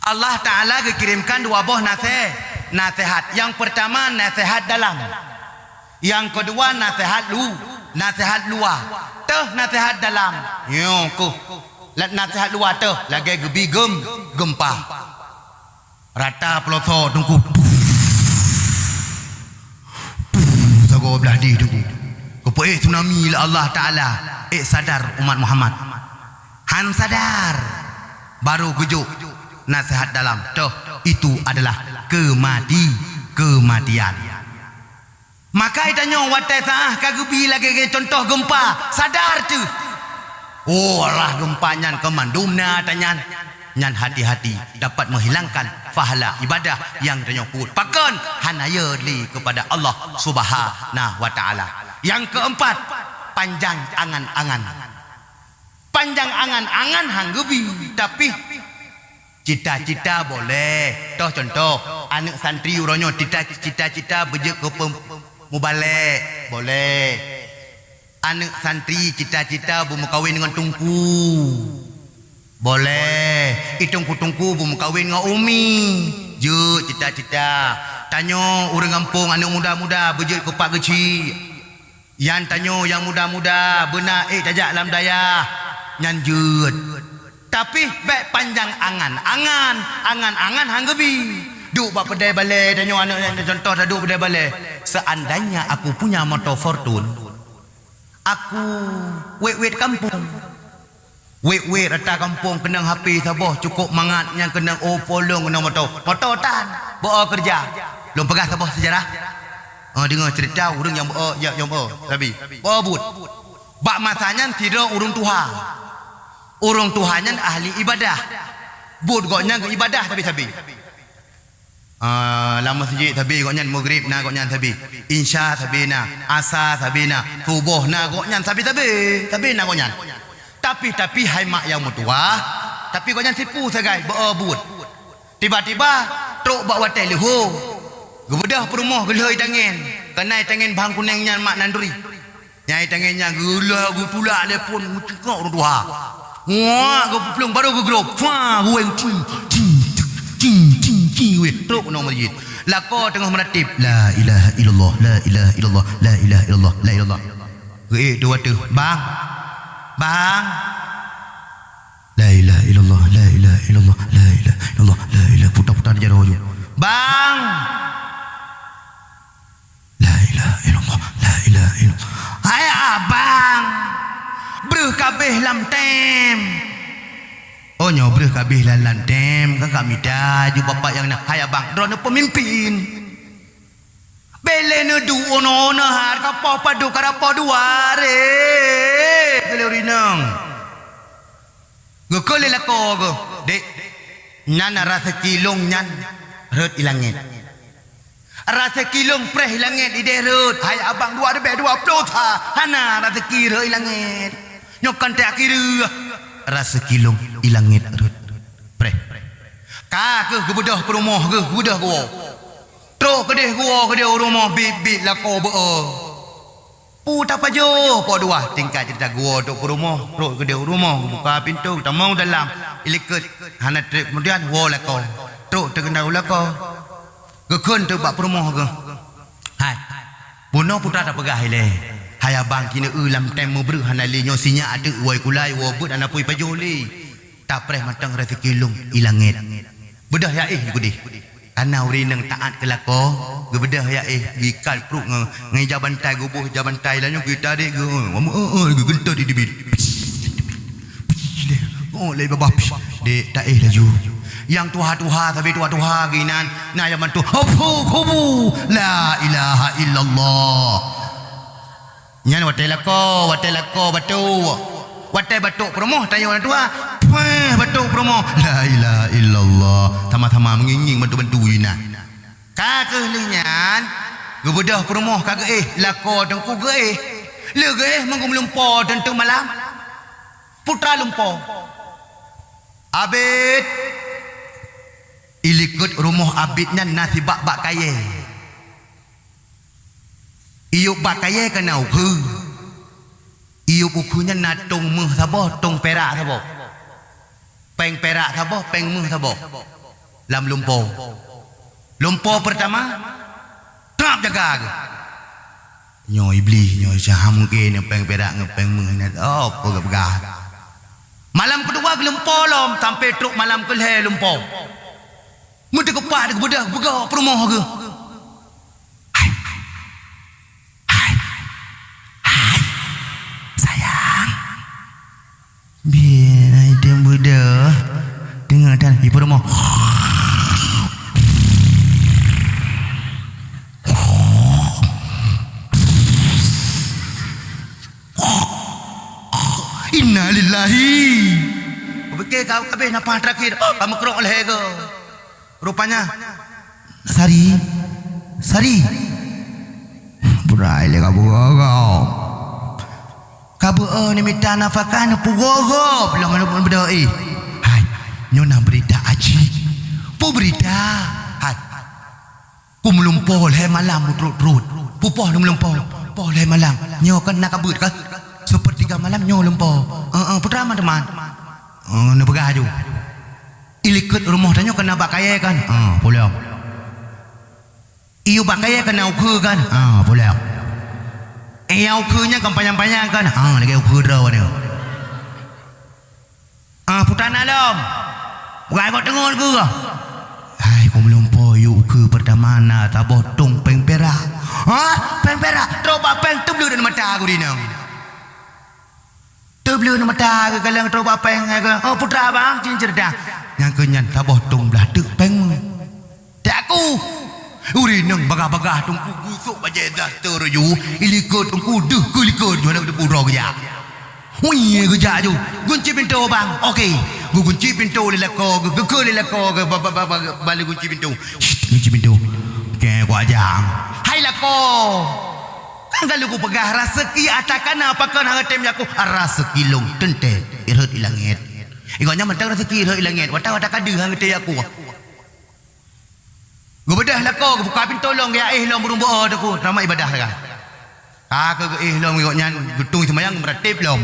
Allah Ta'ala kirimkan 2 boh nasihat. Yang pertama nasihat dalam. Yang kedua nasihat luar. Teh nasihat dalam. Yo ku. Nasihat luar teh lagi gebi gempa. Rata peloso tungku. Sago belah di tungku. Kepoe tsunami la Allah Ta'ala sadar umat Muhammad han sadar baru gujuk nasihat dalam toh itu adalah kematian maka itanyo watai saah kagubi lagi contoh gempa sadar tu oh Allah gempa nyan kemandumna tanyan nyan hati-hati dapat menghilangkan pahala ibadah yang itanyo put pakon hanaya li kepada Allah Subhanahu wa Ta'ala. Yang keempat panjang angan-angan hanggebi tapi cita-cita boleh toh contoh anak santri uronyo cita-cita bejek ke mubalik boleh anak santri cita-cita bu kawin dengan tungku boleh itungku bu kawin dengan umi je cita-cita tanyo urang kampung anak muda-muda bejek ke pak kecil yang tanyo yang muda-muda benar tajak dalam daya nyanjut tapi baik panjang angan hanggebi duk bak pedai balai tanyo anak contoh dah duk pedai balai seandainya aku punya motor fortune aku wait kampung wait rata kampung kenang HP saboh cukup mangat yang kenang polong kenang motor tan bawa kerja belum pegah saboh sejarah. Dengar cerita orang yang tapi but bak masanya tidak urung tuhannya ahli ibadah but goknya ke ibadah tapi lama sejik tapi goknya maghrib na goknya tapi insya sabina asa sabina subuh na goknya tapi na goknya tapi hai mak yang mutua tapi goknya sipu sagai but tiba-tiba truk bawa teleho gebedah perumah gelai tangan kenai tangan bang kuningnya mak nanduri nyai tangannya gula gutula telepon mucikok orang tua wah gopulung baru gegrop wah hueng cing truk no masjid lako tengah meratib la ilaha illallah la ilaha illallah la ilaha illallah la ilallah dua tu bang la ilaha illallah la ilaha illallah la ilaha illallah la ilaha putar-putar jaro bang la ilaha illallah la ilaha illallah kabeh lam tem. Oh nyobreh kabeh lan tem kan kami dah ju bapak yang nak hai abang drone pemimpin. Bele ne du ono na har ka po padu karapo dua re. Gele rinang. Gokole la ko go. Dek. Nyan rasa kilong nyan rut ilangit. Rasa kilong preh ilangit ide rut. Hai abang dua de dua plota. Hana rasa kira ilangit. Nyokan te akira. Rasa kilong ilangit rut. Preh. Ka ke gebedah ke rumah ke gebedah ke. Tro ke deh gua ke dia rumah bibit la ko be. Puta pajo po dua tingkat cerita gua duk ke rumah tro ke dia rumah buka pintu tamau dalam ilikut hana trip kemudian wo la ko tro terkena la ko gekun tu bak rumah ke hai buno putra tak pegah le hai abang kini ulam temu bru hana li nyo sinya ada woi kulai wo but ana pui pajo li tak preh matang rezeki lung ilangit bedah ya gudi ana uri nang taat ke lako gebedah ya gikal pruk ngai jaban tai gubuh jaban tai la nyo kita dik ge gentar di bibit oh le babap dek tak laju yang tuha tapi tuha ginan na yang mantu hopu kubu la ilaha illallah nyan watai lako batu watai batu promoh tanya orang tua batu promoh la ilaha illallah tama-tama menginying bantu-bantu ina kakeh linyan gebedah ke rumah kakeh lako tengku ge le ge mangum lumpo tentu malam putra lumpo abid ilikut rumah abidnya nasi bak kaya iuk bak kaya kena ukhu iuk ukhunya natung meh sabo tung perak sabo peng perak sabo peng meh sabo lam lumpo pertama tak jaga ke nyo iblis nyo saham ke peng perak ngepeng meh net oh pegah malam kedua lumpo lom sampai truk malam ke le lumpo mesti kepak de bedah begah perumah ke hai sayang biar ai dem bedah dengar dan ibu rumah innalillahi fikir kau habis nafas terakhir kamu kerok oleh ke rupanya Sari berai le kabu kabu ni minta nafakan pugogo belum ada berdoi hai nyona berita aji pu berita hai ku melumpol hai malam rut pupoh melumpol pol hai malam nyo kan nak kabut kan sepertiga malam nyo lumpol putra teman ni begaju ilikut rumah tanya kena bakaya kan boleh iyo bakaya kena ukhu kan boleh ukhunya kan panjang-panjang kan lagi ukhu draw ni putra nalom bukan kau tengok ke hai kau melumpuh iyo ukhu pertama na tabah tung peng perak peng perak terobak peng teblu dan mata aku dinang teblu dan mata aku kalau terobak peng putra bang cincir dah yang kenyan tabah tung belah dek peng tak aku urinang bagah-bagah tungku gusuk bajai dah teruju ilikut tungku deh kulikut jual depu roh kerja wih kerja tu kunci pintu bang okey gue kunci pintu lelako gue lelako balik kunci pintu kayak gua ajang hai lako kan kalau gue pegah rezeki atakan apa kan hangat tem aku rezeki long tente irut ilangit iganya mentang rezeki irut ilangit wata kadu hangat tem aku gue bedah lako buka pintu long ya long burung boh aku ramai ibadah kan kakak long iganya gutung semayang meratip long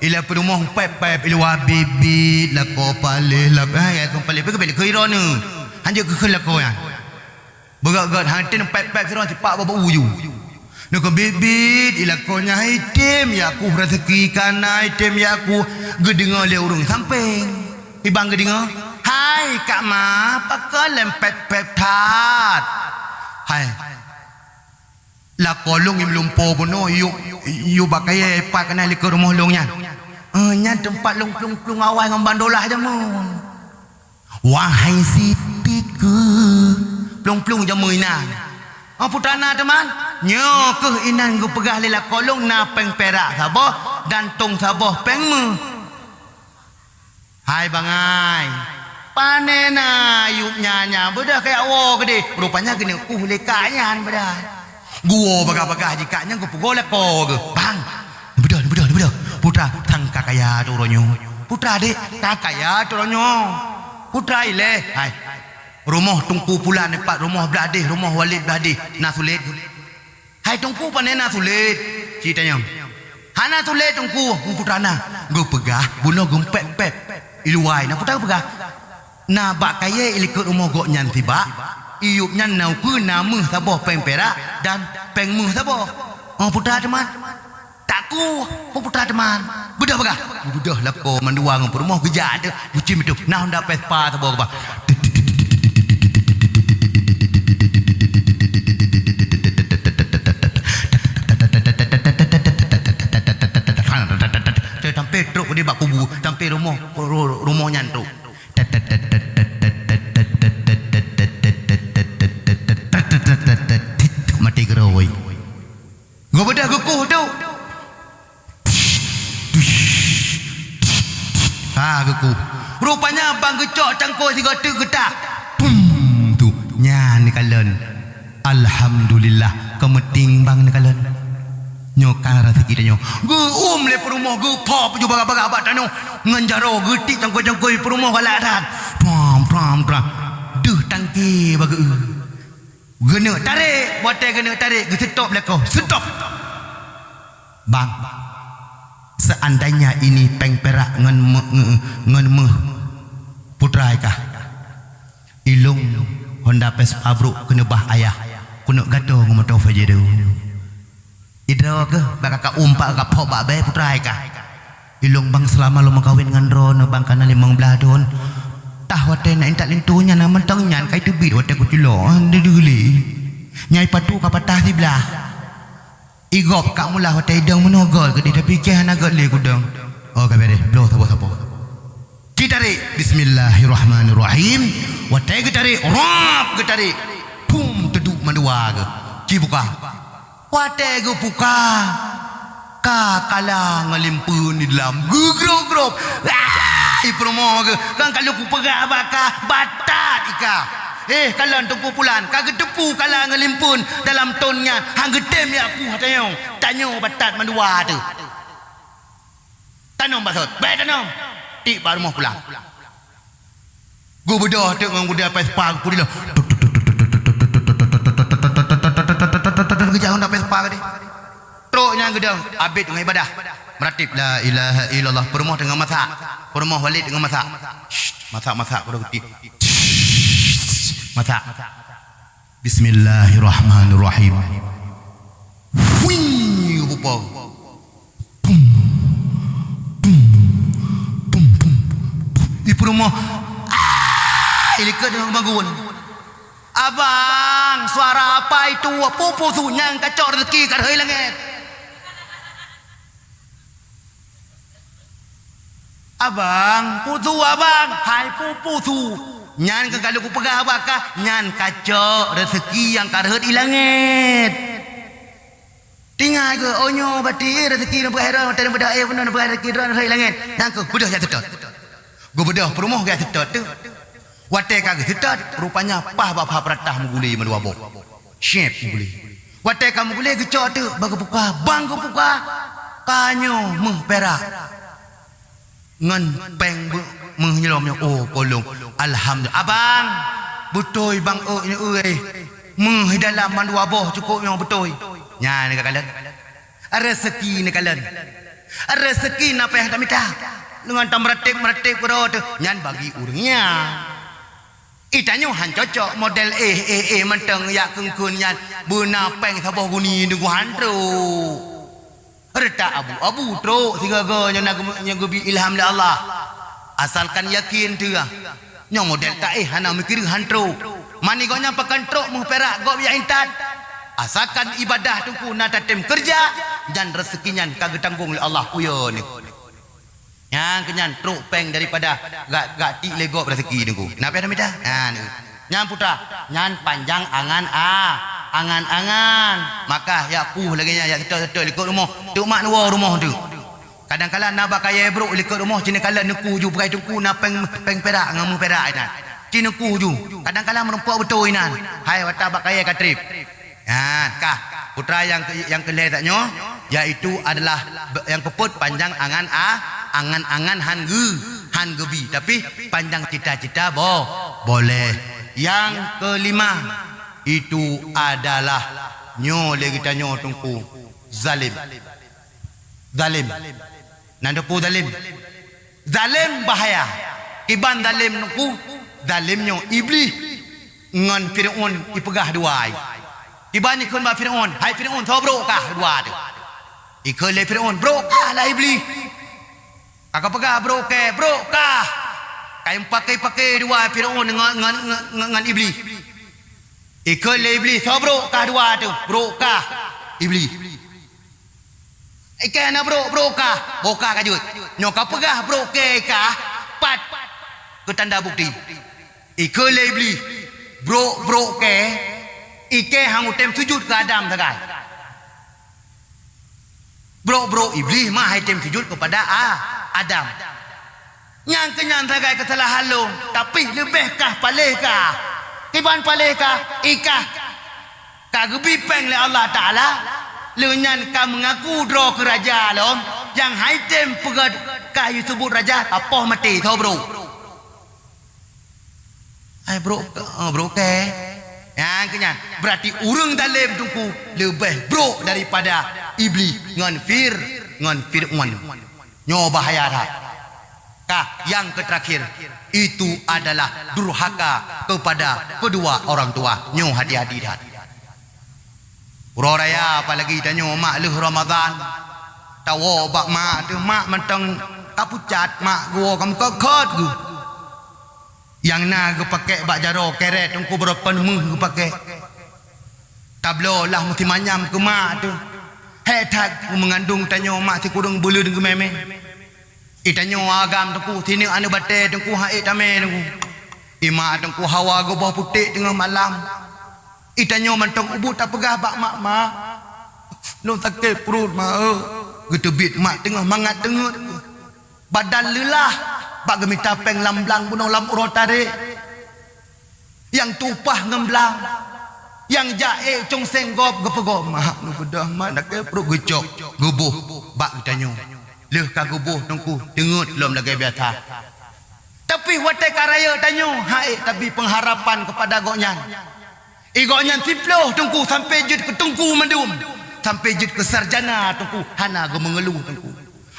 ila perumah pep ila bibit lako palih lako ya kau palih pergi balik kira ni hanya ke lako ya berat hantin pep kira cepat bawa uyu nak bibit ila konya item ya aku rezeki kana item ya aku gedengar le urung samping ibang gedengar hai kak ma pakal lempet tat hai la kolong im lumpo bono yu bakaya pa kana le ke rumah longnya Nya tempat plung awal dengan bandolah je mun. Wahai Siti ke plung je muinan. Putana teman, nyo ke inan gu pegah lela kolong na peng perak sabah dan tong sabah peng mu. Hai bangai. Panena yuk nyanya bedah kayak wo gede. Rupanya gini lekanya bedah. Gua bagah-bagah jikanya gu pegol leko ge. Bang. Bedah. Putra tang kakaya turonyo. Putra dek kakaya turonyo. Putra ile. Hai. Rumah tungku pula nepat rumah beladih, rumah Walid beladih. Na sulit. Hai tungku panena sulit. Ceritanya. Hana sulit tungku putrana. Gu pegah bunuh gempet-pet. Iluai na putra pegah. Na bak kaya ilikut rumah gok nyan tiba. Iyup nyan nau ke nama sabah peng perak dan peng mu sabah. Putra teman. Takku putra teman. Bedah pegah. Bedah lako mandua ngam rumah gejat tu. Mucim itu. Nah hendak pespa sabah ke. Sampai truk dia bak kubu, sampai rumah nyantuk. Mati geroi. Gua bedah gukuh tu. Gukuh. Rupanya abang gecok cangkoi 3 tu getah. Tu nyan ni kalen. Alhamdulillah kemeting bang ni kalen. Nyokang rezeki dia nyo. Gu le perumah gu pop ju baga-baga abad tanu. Nganjaro getik cangkoi-cangkoi perumah balak dan. Pram. Duh tangki baga. Gena tarik, botai gena tarik, ge stop leko. Stop. Bang. Seandainya ini peng perak ngan me putra kah. Ilung Honda Pes abruk kena bah ayah. Kuno gato ngomoto fajedu. Idro ke bakal umpak ka pok bak bae putra ka. Ilung bang selama lu makawin ngan ron bang kana 15 tahun. Tah wate nak intak lintunya na mentang nyan kai tubit wate ku culo ande duli. Nyai patu ka patah di belah. Igop kak mulah wate idang menogol ke dia fikir nagot le ku dong. Oh ka bere blow sabo. Kita tarik bismillahirrahmanirrahim. Wate ke tarik rap ke tarik. Pum teduk mandua ke. Ci buka. Wate gu puka kakala ngalimpun di dalam grup promo ke kan kalau ku pegak baka batat ika kalau tungku pulan kagak tepu kala ngalimpun dalam tonnya hang gedem ya aku tanyo batat mandua tu tanom basot baik tanom tik baru mau pulang gu bedah tu ngang budak pespa ku dia kejauhan dapat sepah tadi. Truknya gedang abid dengan ibadah. Meratib la ilaha illallah. Perumah dengan masak. Perumah Walid dengan masak. Masak pada ketik. Masak. Bismillahirrahmanirrahim. Wih, rupa. Di perumah. Ilikut dengan bangun. Abang, suara apa itu? Pupu sunyang kacau rezeki kat hari langit. Abang, putu abang. Hai pupu su. Nyan ke kalau ku pegah abakah? Nyan kacau rezeki yang kat hari langit. Tinggal ke onyo bati rezeki dan berhera dan bedah air benar rezeki dan hari langit. Nang ke bedah ya tetap. Go bedah perumah ya tetap tu. Wate kagak setat rupanya pah bapa peratah muguli menua bok. Syep muguli. Wate kamu muguli gecok tu baga buka bang go buka. Kanyo meh perak. Ngan peng meh nyelomnya kolong. Alhamdulillah. Abang butoi bang ini euy. Meh dalam menua boh cukup yang butoi. Nya ni kakalan. Rezeki ni kakalan. Rezeki napa yang tak minta. Dengan tam meretik perut nyan bagi urangnya. Itanyo han cocok model menteng ya kengkun yan buna peng sabah guni nunggu hantro reta abu tro sigaga nya gubi ilham dari Allah asalkan yakin tu nya model tak hana mikir hantro mani go nya pakan tro mu perak go ya intat asalkan ibadah tu ku na tatem kerja dan rezekinya kagak tanggung oleh Allah puyo ni Yang kenyan truk peng daripada gak ti lego rezeki niku. Kenapa ada mita? Ni. Nyan putra, nyan panjang angan. Maka ya puh lagi nya ya kita ikut rumah. Tu mak nuwa rumah tu. Kadang-kadang nak bakaya bro ikut rumah cina kala neku ju pakai tuku na peng perak ngamu perak ina. Cina ku ju. Kadang-kadang merempuak betul ina. Hai wata bakaya katrip. Kah putra yang kelih taknyo iaitu adalah yang keput panjang angan han gebi tapi panjang cita-cita boleh. Yang kelima itu adalah kita nyo tungku zalim. Nandapu zalim bahaya. Iban zalim tungku zalimnyo iblis ngan Firaun ipegah duai. Iban ikun ba Firaun, hai Firaun tho kah dua tu. Ikun le Firaun kah lah iblis. Kakak pegah kah. Kain pakai dua Firaun dengan iblis. Ikut le iblis so kah dua tu kah iblis. Ikan na kah kajut. Nyoka pegah kah pat ketanda bukti. Ikut le iblis ke ike hang utem sujud ke Adam sagai. Iblis mah hai tem sujud kepada Adam. Yang kenyan sagai kesalahan lu, tapi lebihkah palihkah? Kiban palihkah? Ikah kagebi peng le Allah Taala. Lu nyan ka mengaku dro ke raja lom, yang haitem pegad kayu sebut raja apa mati tho Ai ke. Yang kenyan berarti urang dalam tungku lebih daripada iblis ngan Fir'aun. Nyo bahaya dah. Yang terakhir itu adalah durhaka kepada kedua orang tua. Nyo hati-hati dah. Raya apalagi tanyo mak leh Ramadan. Tawo bak mak tu mak mentang kapucat mak gua kam kekot gu. Yang na gu pakai bak jaro keret tungku berapa meh gu pakai. Tablo lah mesti manyam ke mak tu. Hetak mengandung tanyo mak si kurang bulu dengan meme. Itanyo agam tengku sini anu bate tengku haid tame tengku. Ima tengku hawa go bawah putih tengah malam. Itanyo mentong ubut tak pegah bak mak. Lu sakit perut mak. Getebit mak tengah mangat tengut. Badan lelah bak gemita peng lamblang bunuh lam urut tarik. Yang tupah ngemblang. Yang jae cong senggop gepegop mak nu bedah mak nak ke perut gecok gubuh bak itanyo. Leh kagubuh tungku dengut belum lagi biasa. Tapi watai karaya tanyo hai tapi pengharapan kepada goknyan. Goknyan siploh tungku sampai jut ke tungku mendum. Sampai jut ke sarjana tungku hana go mengeluh tungku.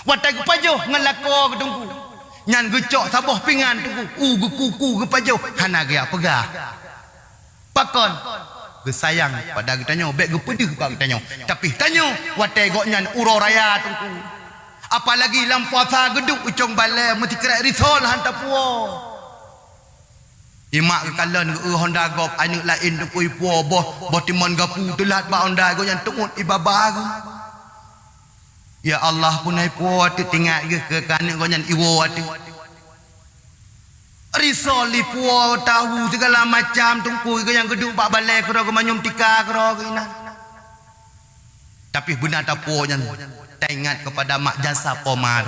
Watai ke pajoh ngelako ke tungku. Nyan gecok saboh pingan tungku ge kuku ge pajoh hana ge pegah. Pakon gesayang pada tanyo bek ge pedih pak tanyo. Tapi tanyo watai goknyan uro raya tungku. Apalagi lam puasa geduk ucong balai mesti kerak risol hantar puo. Imak ke kalan ke Honda Gop anak lain tu kui puo boh timon gapu telat ba Honda go yang tungut ibabah go. Ya Allah punai puo tu tinggal ke kanak go yang iwo tu. Risol li puo tahu segala macam tungku go yang geduk bak balai ke go manyum tika ke go ina. Tapi benar tak puo yang tak ingat kepada mak jasa pomar.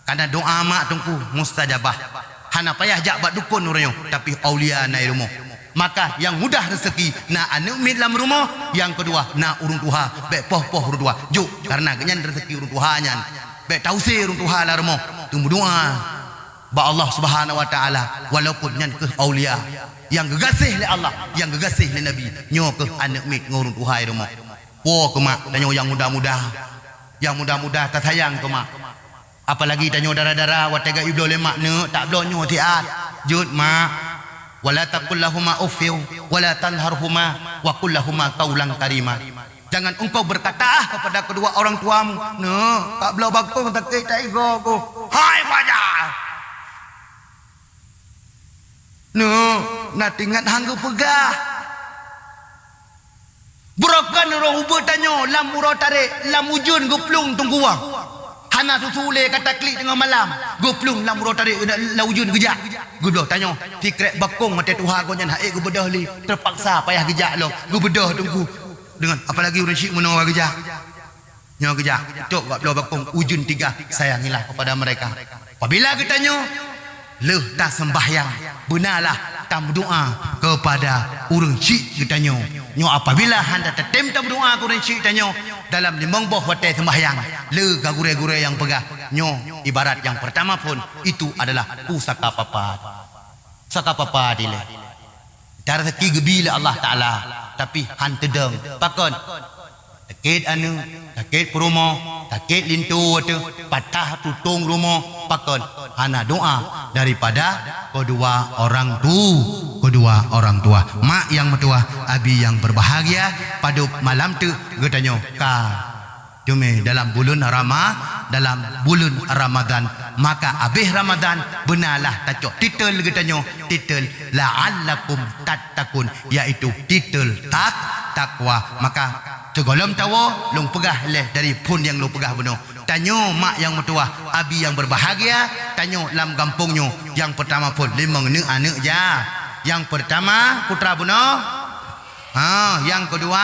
Karena doa mak tungku mustajabah. Hana payah jak bak dukun urang tapi aulia nai rumah. Maka yang mudah rezeki na anu mid dalam rumah, yang kedua na urung tuha be poh-poh urung tuha. Juk karena kenyan rezeki urung tuha nyan. Be tausi urung tuha la rumah. Tunggu doa. Ba Allah Subhanahu wa taala walaupun nyan ke aulia yang gegasih le Allah, yang gegasih le Nabi, nyo ke anak mid ngurung tuha rumah. Po ke mak tanyo yang mudah-mudah. Yang mudah-mudah tak sayang ke mak. Apalagi tanyo darah-darah watega iblo lemak ne tak blonyo tiat. Jud mak wala taqul lahumma uffiu wala tanharhuma wa qul lahumma qaulan karima. Jangan engkau berkata kepada kedua orang tuamu. Ne tak blo bagong tak tak igo ko. Hai baja. Ne na tingat hanggu pegah. Burokan roh ubut tanyo lam uro tarik lam ujun guplung tungguang. Hana tu sule kata klik tengah malam. Goplung lam ro tarik laujun gejak. Gudoh tanya, fikret bakong mata Tuhan kau nyan haik gubedah li. Terpaksa payah gejak lo. Gubedah tunggu. Dengan apalagi orang syik menawar gejak. Nyo gejak. Tok gak belah bakong ujun 3 sayangilah kepada mereka. Apabila kita nyo leh tak sembahyang, benarlah tam doa kepada orang syik kita nyo. Nyo apabila handa tetem tam doa ke orang syik kita nyo dalam 5 buah watai sembahyang, le gagure-gure yang pegah nyo ibarat yang pertama pun itu adalah pusaka papat. Saka papat dile. Dar rezeki gebila Allah Taala tapi han tedeng. Pakon takit anu, takit perumo, takit lintu tu, patah tutung rumah, pakon hana doa daripada kedua orang tua. Mak yang mertua, abi yang berbahagia pada malam tu getanyo ka cuma dalam bulan Ramadan, maka habis Ramadan benarlah tacok titel getanyo, titel la'allakum tattaqun, iaitu titel takwa. Maka tegolom tawo long pegah leh dari pun yang lo pegah beno. Tanyo mak yang mertua, abi yang berbahagia, tanyo lam kampungnya yang pertama pun 5 anak ja. Yang pertama putra beno. Yang kedua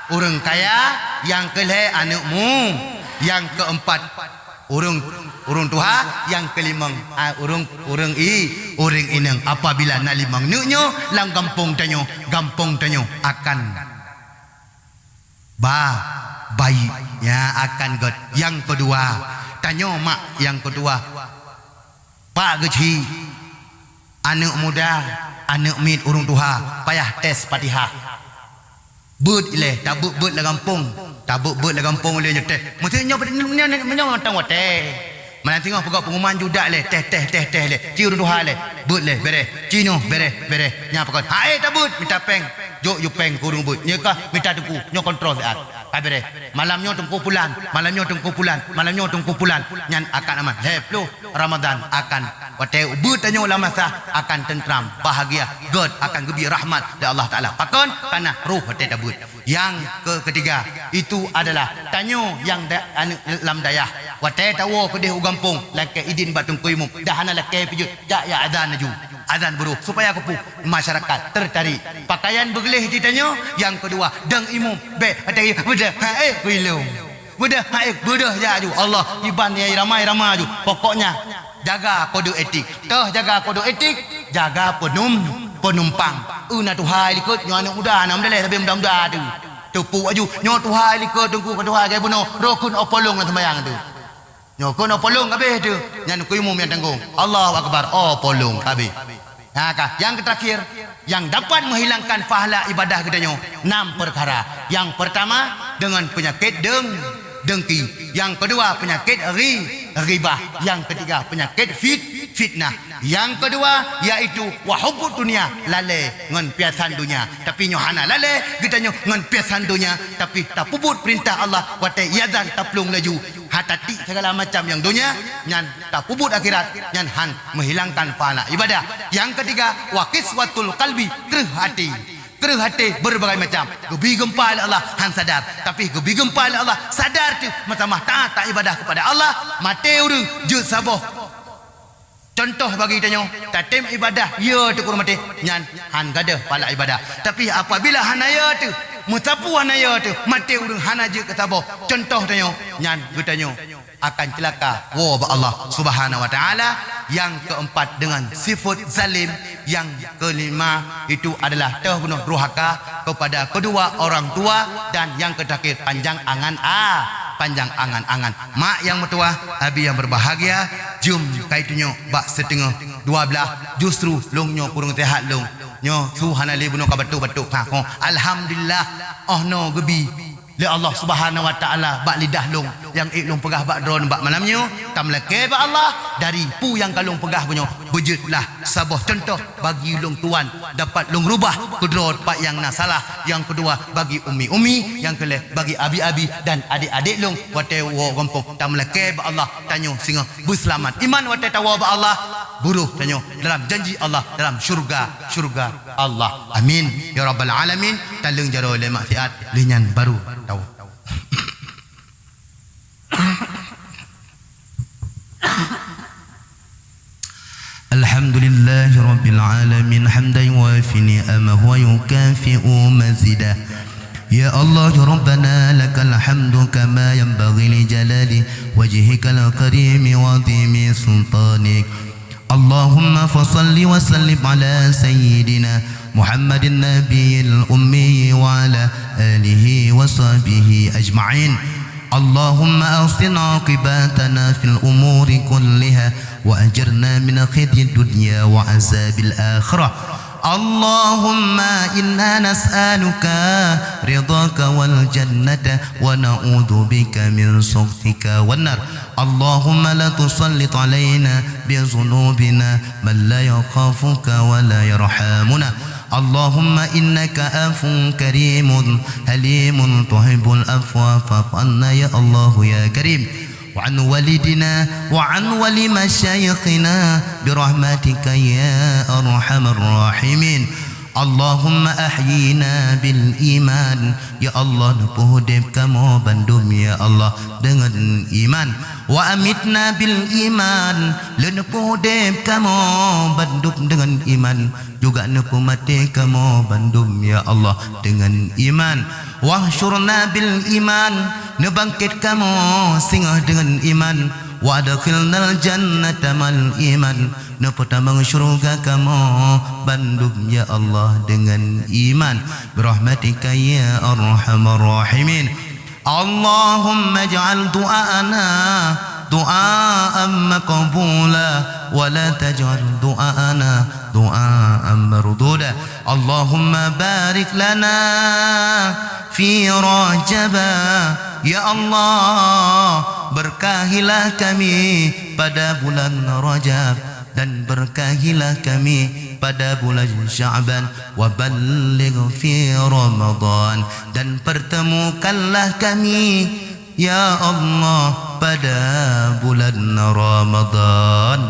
orang kaya, yang kelima anakmu, yang keempat orang tua, yang kelima orang inang. Apabila na 5 anaknya lam kampung tanyo akan baik ya, akan god. Yang kedua tanyo mak yang kedua, pak geci anak muda, anak mid urung tuha payah tes Fatihah. But ileh tabuk but la kampung, oleh nyeteh. Mestinya menyo tang wate. Mana tengok pegak pengumuman judak leh, teh leh. Ci urung tuha leh, but leh bere. Cino bere. Nya pakon. Hae tabut minta peng. Jok yu peng kurung but. Nya kah minta tuku, nyo kontrol saat. Kabere. Malamnya tungku pulan. Nyan akan aman. Leplu Ramadan akan wate but tanyo lamasa akan tentram, bahagia, God akan gebi rahmat dari Allah Taala. Pakon kana ruh wate tabut. Yang ketiga itu adalah tanyo yang lam dayah. Wate tawo pedih ugampung lake idin batung kuimu. Dahana lake pijut ja ya adzan naju. Azan buruh supaya kepu masyarakat tertarik. Pakaian bergelih ditanyo. Yang kedua dang imum be atai bedah hae wilum. Bedah hae bedah ja ju. Allah iban yang ramai ju. Pokoknya jaga kode etik. Jaga kode etik, jaga penumpang. Una Tuhan likut nyo anak muda nam daleh tapi muda-muda tu. Tupu aju nyo Tuhan likut tunggu ke Tuhan gaya buno rokun opolong lah sembahyang tu. Nyo kun opolong habis tu. Nyan kuimu yang tanggung. Allahu akbar opolong habis. Yang terakhir yang dapat menghilangkan pahala ibadah kita 6 perkara. Yang pertama dengan penyakit dengki. Yang kedua penyakit ribah. Yang ketiga penyakit fitnah. Yang kedua iaitu wahubbud dunia, lalai ngan piasan dunia. Tapi nyohana lalai kita ngan piasan dunia tapi tak puput perintah Allah wate yazan taplung laju. Hatati segala macam yang dunia nyan tak puput akhirat, nyan han menghilangkan pahala ibadah. Yang ketiga waqiswatul qalbi, kerah hati berbagai macam. Gebi gempa oleh Allah han sadar, tapi gebi gempa oleh Allah sadar tu matamah tak ibadah kepada Allah mate urang je saboh. Contoh bagi kita tatim ibadah ya tu kurang mati nyan han gadah pahala ibadah. Tapi apabila hanaya tu mutapu hanaya tu mati urang hanaje ketabah. Contoh tanyo nyan getanyo akan celaka wa Allah Subhanahu wa taala. Yang keempat dengan sifat zalim. Yang kelima itu adalah terbunuh rohaka kepada kedua orang tua. Dan yang terakhir panjang angan. Mak yang mertua, abi yang berbahagia, jum kaitunya bak setengah 12 justru longnyo kurang tehat long. Nyo suhana le buno ka batuk-batuk ha ko. Alhamdulillah no gebi le Allah Subhanahu wa taala bak lidah long yang long pegah bak drone bak malamnya tam leke bak Allah dari pu yang kalong pegah punyo bejutlah sabah contoh bagi long tuan dapat long rubah kedrot pak yang nak salah. Yang kedua bagi umi yang kele bagi abi-abi dan adik-adik long wate wo kampung tam leke bak Allah tanyo singa berselamat iman wate tawa bak Allah buruh tanyo dalam janji Allah dalam syurga Allah. Amin ya rabbal alamin. Talung jaro le maksiat linyan baru tahu. الحمد لله رب العالمين حمدا يوافي نعمه ويكافئ مزيدا يا الله يا ربنا لك الحمد كما ينبغي لجلال وجهك الكريم وعظيم سلطانك اللهم فصل وسلم على سيدنا محمد النبي الأمي وعلى آله وصحبه أجمعين اللهم أحسن عاقبتنا في الأمور كلها وأجرنا من خزي الدنيا وعذاب الآخرة اللهم إنا نسألك رضاك والجنة ونعوذ بك من سخطك والنار اللهم لا تسلط علينا بذنوبنا من لا يخافك ولا يرحمنا اللهم إنك عفو كريم حليم تحب العفو فاعف عنا يا الله يا كريم وعن والدنا وعن ولي مشايخنا برحمتك يا أرحم الراحمين اللهم أحيينا بالإيمان يا الله نبهدب كما بندم يا الله dengan iman wa amitna bil iman lenepuhdeb kamo bandum dengan iman juga nepu mati kamo bandum ya Allah dengan iman wahsyurna bil iman nebangkit kamo singgah dengan iman wa adkhilnal jannata mal iman neputamang syurga kamo bandum ya Allah dengan iman birahmatika ya arhamar rahimin اللهم اجعل دعاءنا دعاء مقبولا ولا تجعل دعاءنا دعاء مردودا اللهم بارك لنا في رجب يا الله berkahilah kami pada bulan Rajab dan berkahilah kami pada bulan Sya'ban wa balligh fi Ramadan dan pertemukanlah kami ya Allah pada bulan Ramadan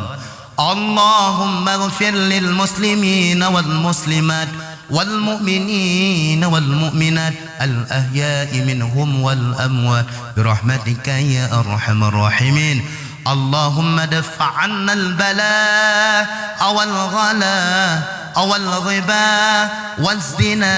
Allahumma ighfir lil muslimin wal muslimat wal mu'minin wal mu'minat al ahya'i minhum wal amwat birahmatika ya arhamar rahimin اللهم دفع عنا البلاء أو الغلاء أو الغباء والزنا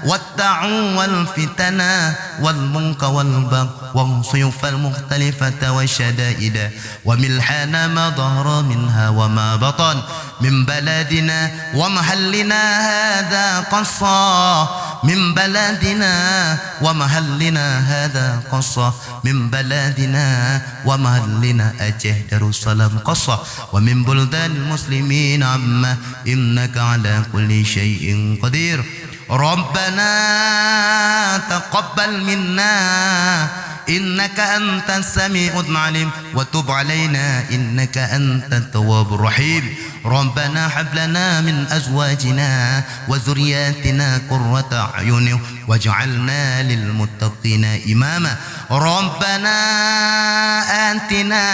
والدعو والفتنة والمنكر والبغي والصيوف المختلفة والشدائد وملحان ما ظهر منها وما بطن من بلدنا ومحلنا هذا قصة من بلدنا ومحلنا هذا قصة من بلدنا ومحلنا أجه درussalam قصة ومن بلدان المسلمين عما إنك على كل شيء قدير ربنا تقبل منا إنك أنت السميع العليم وتب علينا إنك أنت التواب الرحيم ربنا هب لنا من أزواجنا وذرياتنا قرة أعين واجعلنا للمتقين إماما ربنا آتنا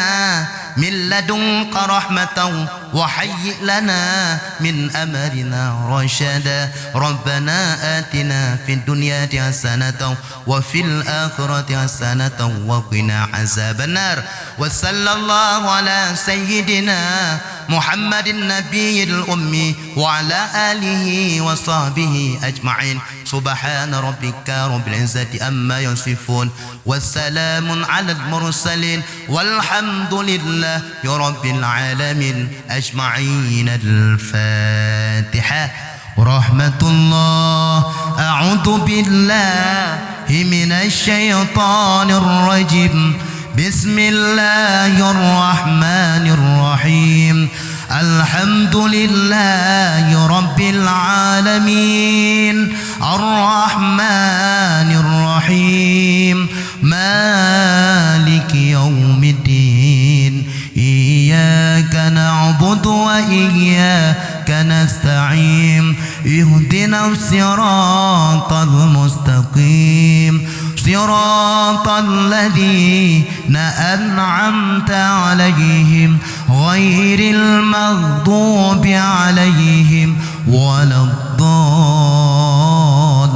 من لدنك رحمة وهيئ لنا من أمرنا رشدا ربنا آتنا في الدنيا حسنة وفي الآخرة حسنة وقنا عذاب النار وصلى الله على سيدنا محمد النبي الأمي وعلى آله وصحبه أجمعين سبحان ربك رب العزة أما يصفون والسلام على المرسلين والحمد لله رب العالمين أجمعين الفاتحة ورحمة الله أعوذ بالله من الشيطان الرجيم بسم الله الرحمن الرحيم الحمد لله رب العالمين الرحمن الرحيم مالك يوم الدين إياك نعبد وإياك نستعين اهدنا الصراط المستقيم صراط الذين أنعمت عليهم غير المغضوب عليهم ولا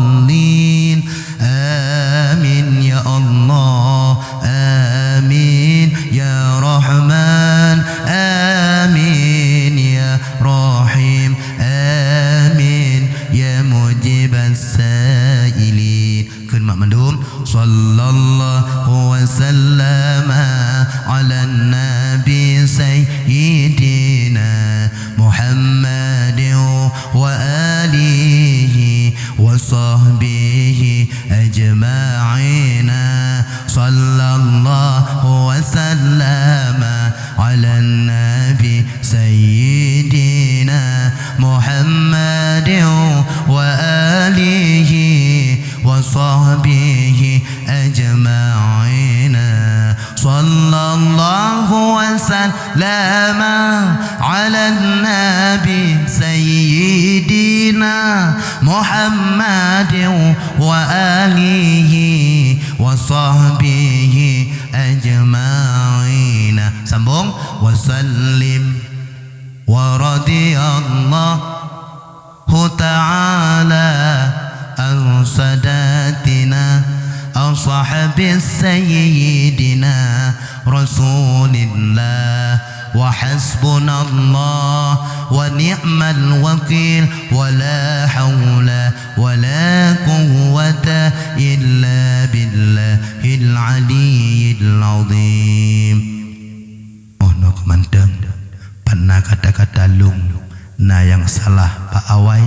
الضالين آمين يا الله آمين يا رحمن آمين يا Muhammadin wa alihi wa sahbihi ajma'in. Sambung. Wa sallim wa radiyallahu ta'ala an sadatina ashabi sayyidina rasulillah wa hasbunallah wa ni'mal wakil wa la hawla wa la quwwata illa billahil aliyyil azim. Oh no kemanteng pernah kata-kata lung na yang salah pak awai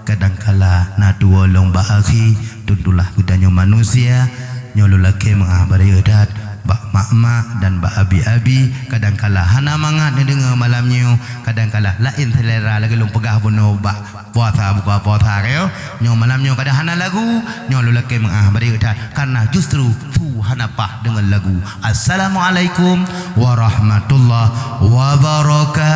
kadangkala na duolong ba akhi tuntulah kudanyo manusia nyolulake mengabari edat bak mak-mak dan bak abi-abi kadangkala hana mangat ni dengar malamnya kadangkala lain selera lagi lung pegah buno bak puasa buka puasa keo nyo malamnya kadang hana lagu nyolulake mengabari edat karena justru tu hana pah dengan lagu. Assalamualaikum warahmatullahi wabarakatuh.